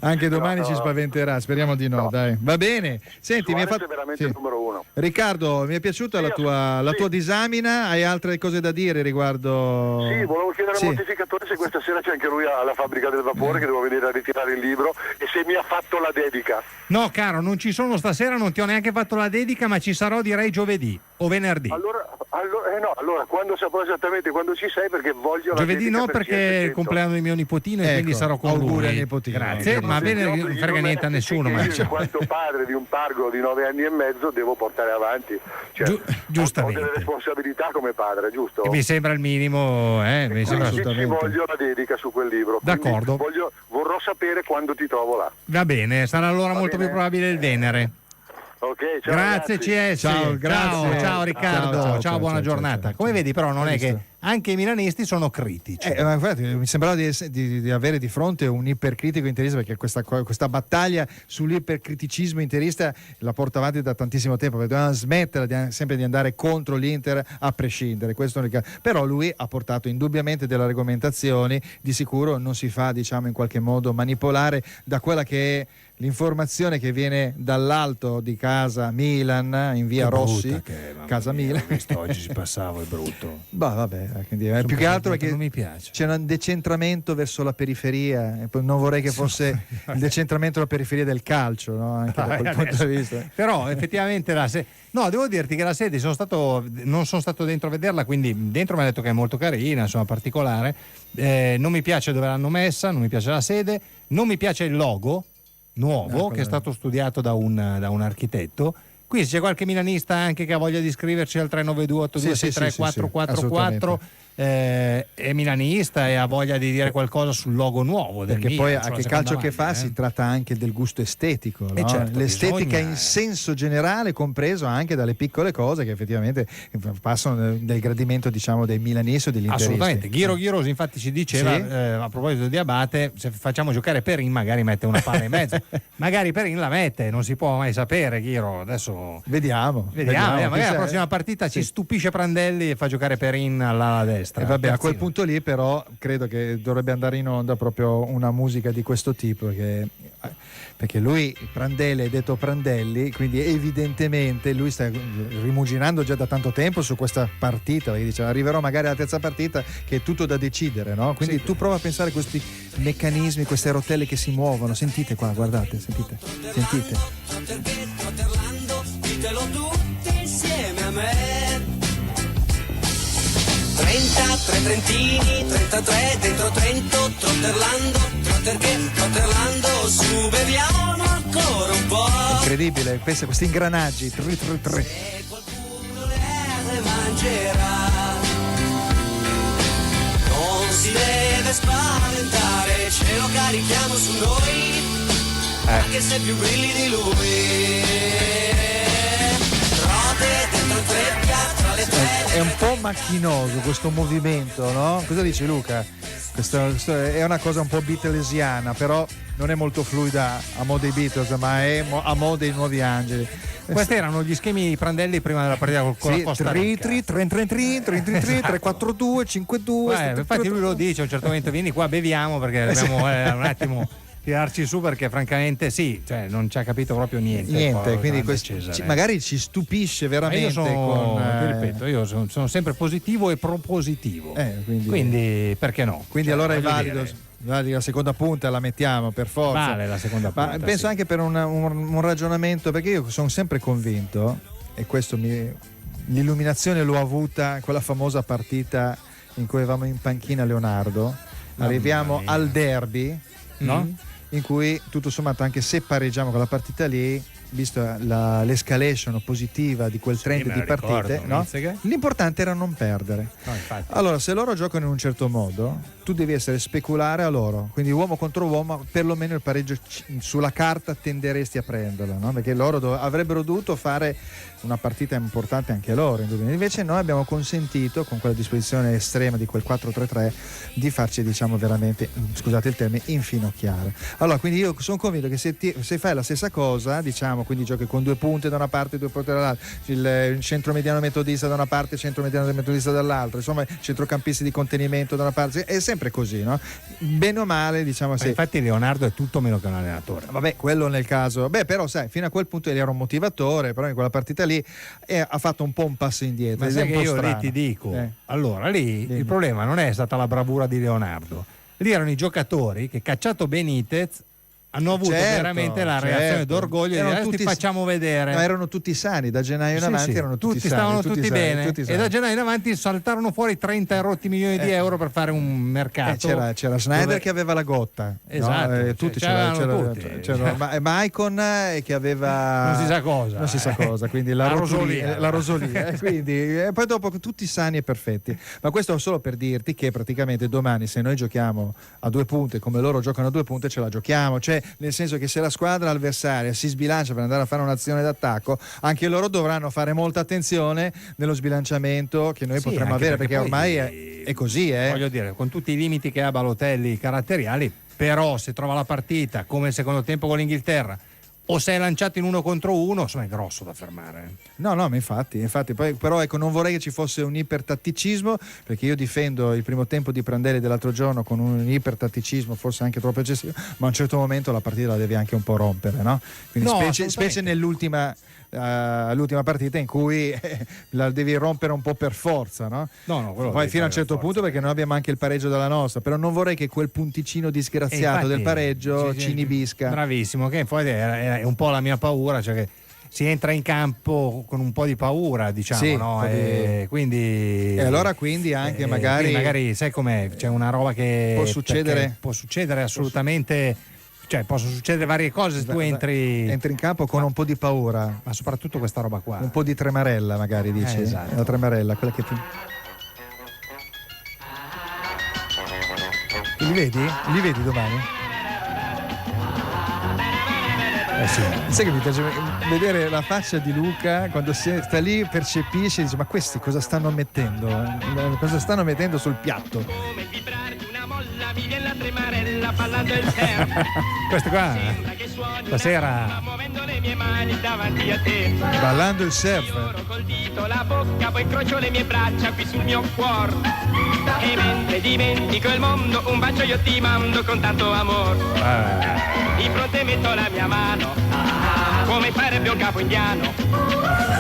Anche domani ci spaventerà, speriamo di no. Dai. Va bene. Senti, mi è veramente il numero 1. Riccardo, mi è piaciuta la tua disamina. Hai altre cose da dire riguardo? Sì, volevo chiedere al mortificatore se questa sera c'è anche lui alla fabbrica del vapore, che devo venire a ritirare il libro, e se mi ha fatto la dedica. No, caro, non ci sono stasera, non ti ho neanche fatto la dedica, ma ci sarò direi giovedì. o venerdì? Allora quando saprò esattamente quando ci sei, perché voglio giovedì no, perché è il compleanno di mio nipotino e quindi sarò con lui. Al nipotino. Grazie, ma bene, non frega niente a nessuno. Ma in quanto padre di un pargo di 9 anni e mezzo devo portare avanti, giustamente. Ho delle responsabilità come padre, giusto? Mi sembra il minimo, mi sembra assolutamente. Ci voglio la dedica su quel libro. D'accordo. Vorrò sapere quando ti trovo là. Va bene, sarà allora molto più probabile il Venere. Ok, ciao, grazie ragazzi. CS. Ciao Riccardo, ciao, buona giornata. Come vedi, però non è che anche i milanisti sono critici. Ma guardate, mi sembrava di avere di fronte un ipercritico interista, perché questa battaglia sull'ipercriticismo interista la porta avanti da tantissimo tempo, perché dobbiamo smettere sempre di andare contro l'Inter a prescindere. Però lui ha portato indubbiamente delle argomentazioni, di sicuro non si fa, diciamo, in qualche modo manipolare da quella che è l'informazione che viene dall'alto di casa Milan in via Rossi, casa Milan. Oggi si passava, è brutto. Vabbè, più che altro perché non mi piace. C'è un decentramento verso la periferia, e poi non vorrei che fosse il decentramento alla periferia del calcio, no? Anche da quel punto di vista. Però effettivamente devo dirti che la sede non sono stato dentro a vederla, quindi dentro mi ha detto che è molto carina, insomma, particolare. Non mi piace dove l'hanno messa, non mi piace la sede, non mi piace il logo nuovo che è stato studiato da un architetto. Qui se c'è qualche milanista anche che ha voglia di iscriverci al 392-8263-444 è milanista e ha voglia di dire qualcosa sul logo nuovo del perché Milan, poi a che calcio che fa si tratta anche del gusto estetico, no? Certo, l'estetica in senso generale, compreso anche dalle piccole cose che effettivamente passano del gradimento, diciamo, dei milanisti o degli interisti. Assolutamente. Ghiro Ghirosi infatti ci diceva a proposito di Abate, se facciamo giocare Perin magari mette una palla in mezzo. Magari Perin la mette, non si può mai sapere. Ghiro, adesso vediamo. Magari la prossima partita ci stupisce Prandelli e fa giocare Perin all'ala destra. E vabbè, a quel punto lì però credo che dovrebbe andare in onda proprio una musica di questo tipo, perché lui, Prandelli, è detto Prandelli, quindi evidentemente lui sta rimuginando già da tanto tempo su questa partita, perché dice arriverò magari alla terza partita che è tutto da decidere, no? Quindi tu prova a pensare a questi meccanismi, queste rotelle che si muovono, sentite qua, guardate, sentite. Ditelo tutti insieme a me. 33 Trentini, 33 dentro Trento, Trotterlando, su beviamo ancora un po'. Incredibile, pensa a questi ingranaggi, 3. Se qualcuno le mangerà, non si deve spaventare, ce lo carichiamo su noi, anche se più brilli di lui. Dentro 3 tra le 3. È un po' macchinoso questo movimento, no? Cosa dici Luca? Questo è una cosa un po' beatlesiana, però non è molto fluida a mo' dei Beatles, ma è a mo' dei Nuovi Angeli. Questi erano gli schemi di Prandelli prima della partita con la Costa Rica. 3-3-3, 5-2. Infatti lui lo dice a un certo momento, vieni qua, beviamo perché dobbiamo un attimo tirarci su, perché francamente non ci ha capito proprio niente. Quindi magari ci stupisce veramente. Ti ripeto, io sono sempre positivo e propositivo, quindi perché no? Quindi allora è valido. La seconda punta la mettiamo per forza. Vale la seconda punta. Ma penso anche per un ragionamento, perché io sono sempre convinto, e questo l'illuminazione l'ho avuta quella famosa partita in cui avevamo in panchina Leonardo. Arriviamo al derby, no? In cui tutto sommato, anche se pareggiamo con la partita lì, visto l'escalation positiva di quel trend di partite, no? L'importante era non perdere. Allora, se loro giocano in un certo modo, tu devi essere speculare a loro, quindi uomo contro uomo, perlomeno il pareggio sulla carta tenderesti a prenderlo, no? Perché loro avrebbero dovuto fare una partita importante anche loro, invece noi abbiamo consentito, con quella disposizione estrema di quel 4-3-3, di farci, diciamo, veramente, scusate il termine, infinocchiare. Allora, quindi io sono convinto che se fai la stessa cosa, diciamo, quindi giochi con 2 punte da una parte e 2 punte dall'altra, il centro mediano metodista da una parte e il centro mediano metodista dall'altra, insomma centrocampisti di contenimento da una parte, è sempre così, no? Bene o male, diciamo. Infatti Leonardo è tutto meno che un allenatore. Vabbè, quello nel caso, però sai, fino a quel punto era un motivatore, però in quella partita lì ha fatto un po' un passo indietro. Ma sai che io lì ti dico, allora lì il problema non è stata la bravura di Leonardo, lì erano i giocatori che, cacciato Benitez, hanno avuto veramente la reazione d'orgoglio di adesso ti facciamo vedere. Ma erano tutti sani, da gennaio in avanti erano tutti sani, stavano tutti sani, bene tutti sani. E da gennaio in avanti saltarono fuori 30 e rotti milioni di euro per fare un mercato. C'era Schneider che aveva la gotta, esatto, no? Tutti c'era Maicon che aveva non si sa cosa, quindi la rosolia quindi poi dopo tutti sani e perfetti. Ma questo solo per dirti che praticamente domani, se noi giochiamo a 2 punte come loro giocano a 2 punte, ce la giochiamo, cioè nel senso che se la squadra avversaria si sbilancia per andare a fare un'azione d'attacco, anche loro dovranno fare molta attenzione nello sbilanciamento che noi potremmo avere, perché ormai è così, voglio dire, con tutti i limiti che ha Balotelli caratteriali, però se trova la partita come il secondo tempo con l'Inghilterra o se è lanciato in 1 contro 1, insomma è grosso da fermare. No, ma infatti poi, però ecco, non vorrei che ci fosse un ipertatticismo, perché io difendo il primo tempo di Prandelli dell'altro giorno con un ipertatticismo forse anche troppo eccessivo, ma a un certo momento la partita la devi anche un po' rompere, no? Quindi specie nell'ultima l'ultima partita in cui la devi rompere un po' per forza, no? Poi fino a un certo punto, perché noi abbiamo anche il pareggio dalla nostra, però non vorrei che quel punticino disgraziato del pareggio ci inibisca. Bravissimo, che poi è un po' la mia paura, cioè che si entra in campo con un po' di paura, diciamo, no? Quindi allora anche magari sai com'è, c'è una roba che può succedere assolutamente. Cioè, possono succedere varie cose se tu entri in campo con un po' di paura, ma soprattutto questa roba qua, un po' di tremarella, magari dici. Esatto. La tremarella, quella che li vedi domani? Sì. Sai che mi piace vedere la faccia di Luca quando sta lì, percepisce e dice: ma questi cosa stanno mettendo? Cosa stanno mettendo sul piatto? Mi viene la tremarella ballando il surf. Questo qua stasera muovendo le mie mani davanti a te, ballando il surf. Col dito la bocca, poi incrocio le mie braccia qui sul mio cuore, e mentre dimentico il mondo un bacio io ti mando con tanto amore. Di fronte metto la mia mano come farebbe un capo indiano,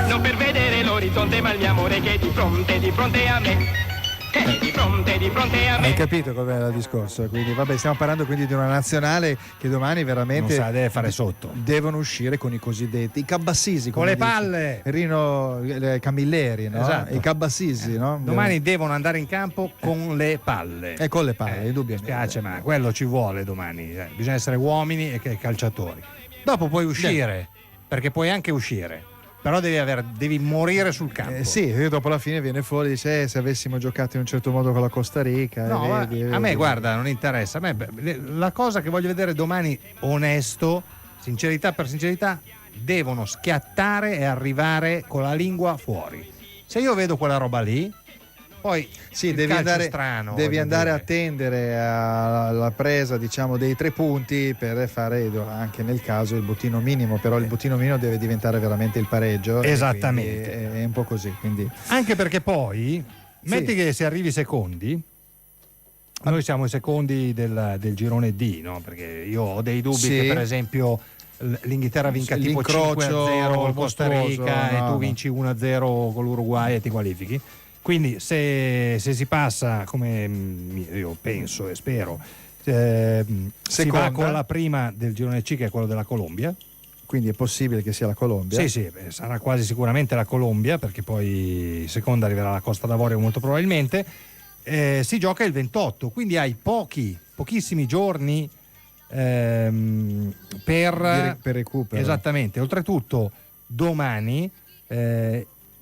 non per vedere l'orizzonte ma il mio amore che è di fronte a me. Di fronte a me. Hai capito com'è il discorso? Quindi vabbè, stiamo parlando quindi di una nazionale che domani veramente non sa, deve fare sotto. Devono uscire con i cosiddetti cabassisi, con le palle, Rino Camilleri, no? Esatto. I cabassisi, no? Domani devono andare in campo con le palle. E con le palle, indubbiamente. Mi spiace, ma quello ci vuole domani. Bisogna essere uomini e calciatori. Dopo puoi uscire, perché puoi anche uscire. Però devi morire sul campo. Sì, dopo la fine viene fuori e dice se avessimo giocato in un certo modo con la Costa Rica. No, a me guarda, non interessa. A me, la cosa che voglio vedere domani, onesto, sincerità per sincerità, devono schiattare e arrivare con la lingua fuori. Se io vedo quella roba lì, poi sì, devi andare a tendere alla presa, diciamo, dei 3 punti per fare anche nel caso il bottino minimo, però il bottino minimo deve diventare veramente il pareggio. Esattamente. È un po' così. Quindi. Anche perché poi, metti che se arrivi secondi, noi siamo i secondi del girone D, no? Perché io ho dei dubbi che per esempio l'Inghilterra vinca tipo 5-0 col Costa Rica e tu vinci 1-0 con l'Uruguay e ti qualifichi. Quindi se si passa, come io penso e spero, si va con la prima del girone C, che è quello della Colombia. Quindi è possibile che sia la Colombia? Sì, sarà quasi sicuramente la Colombia, perché poi seconda arriverà la Costa d'Avorio molto probabilmente. Si gioca il 28, quindi hai pochissimi giorni per recupero. Esattamente. Oltretutto domani,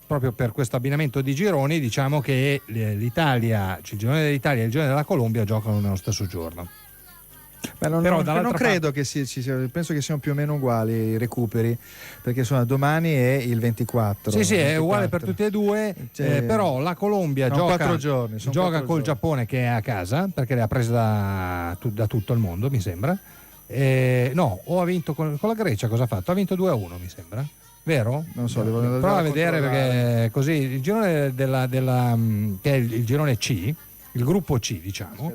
proprio per questo abbinamento di gironi, diciamo che l'Italia, cioè il girone dell'Italia e il girone della Colombia giocano nello stesso giorno. Beh, non credo che penso che siano più o meno uguali i recuperi, perché domani è il 24. Sì, è uguale per tutti e due, però la Colombia gioca 4 giorni, gioca col Giappone, che è a casa, perché le ha prese da tutto il mondo, mi sembra. O ha vinto con la Grecia, cosa ha fatto? Ha vinto 2-1, mi sembra. Vero? Non so, prova a vedere, perché così il girone che è il girone C, il gruppo C, diciamo.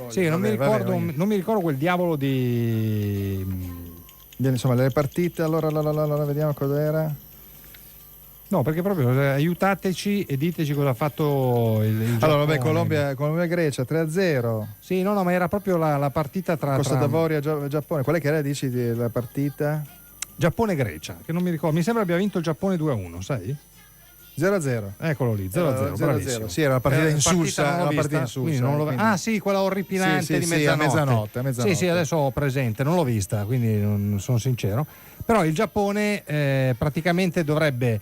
Sì, non mi ricordo quel diavolo di insomma le partite, allora vediamo cos'era. No, perché proprio aiutateci e diteci cosa ha fatto il Giappone. Allora, vabbè, Colombia-Grecia 3-0. Sì, no, ma era proprio la partita tra Costa d'Avorio e Giappone. Qual è che era, dici, la partita? Giappone-Grecia, che non mi ricordo. Mi sembra abbia vinto il Giappone 2-1, sai? 0-0. Eccolo lì, 0-0. 0-0. Sì, era una partita insulsa. Ah, sì, quella orripilante di mezzanotte. Mezzanotte. Sì, adesso ho presente, non l'ho vista, quindi non sono sincero. Però il Giappone praticamente dovrebbe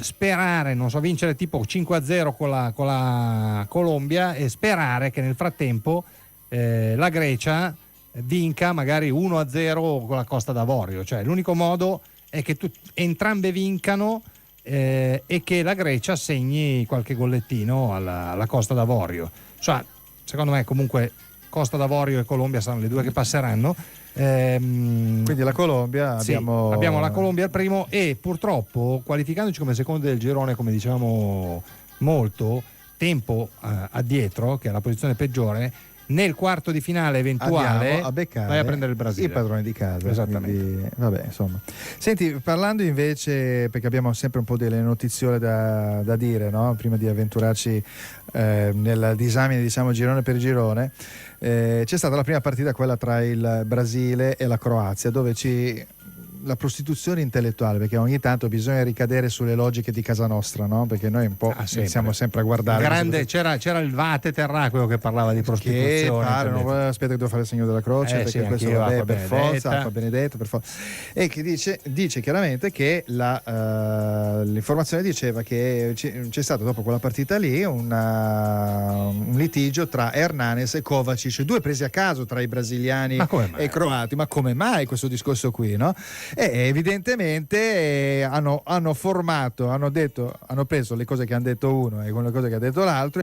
sperare, non so, vincere tipo 5-0 con la Colombia e sperare che nel frattempo la Grecia vinca magari 1-0 con la Costa d'Avorio. Cioè l'unico modo è che entrambe vincano e che la Grecia segni qualche gollettino alla Costa d'Avorio. Cioè, secondo me comunque Costa d'Avorio e Colombia saranno le due che passeranno. Quindi la Colombia abbiamo la Colombia al primo e purtroppo qualificandoci come secondo del girone, come dicevamo molto tempo addietro, che è la posizione peggiore, nel quarto di finale eventuale a beccare vai a prendere il Brasile, i padroni di casa. Esattamente. Quindi, vabbè, insomma. Senti, parlando invece, perché abbiamo sempre un po' delle notiziole da dire, no? Prima di avventurarci nel disamine, diciamo, girone per girone, c'è stata la prima partita, quella tra il Brasile e la Croazia, dove la prostituzione intellettuale, perché ogni tanto bisogna ricadere sulle logiche di casa nostra, no? Perché noi un po' siamo sempre a guardare. C'era il Vate Terraqueo che parlava di prostituzione. Aspetta che devo fare il segno della croce, perché sì, questo vabbè, per forza, Acqua Benedetta, per forza. E che dice chiaramente che l'informazione diceva che c'è stato dopo quella partita lì un litigio tra Hernanes e Kovacic, due presi a caso tra i brasiliani e i croati. Ma come mai questo discorso qui, no? E evidentemente hanno preso le cose che hanno detto uno e con le cose che ha detto l'altro.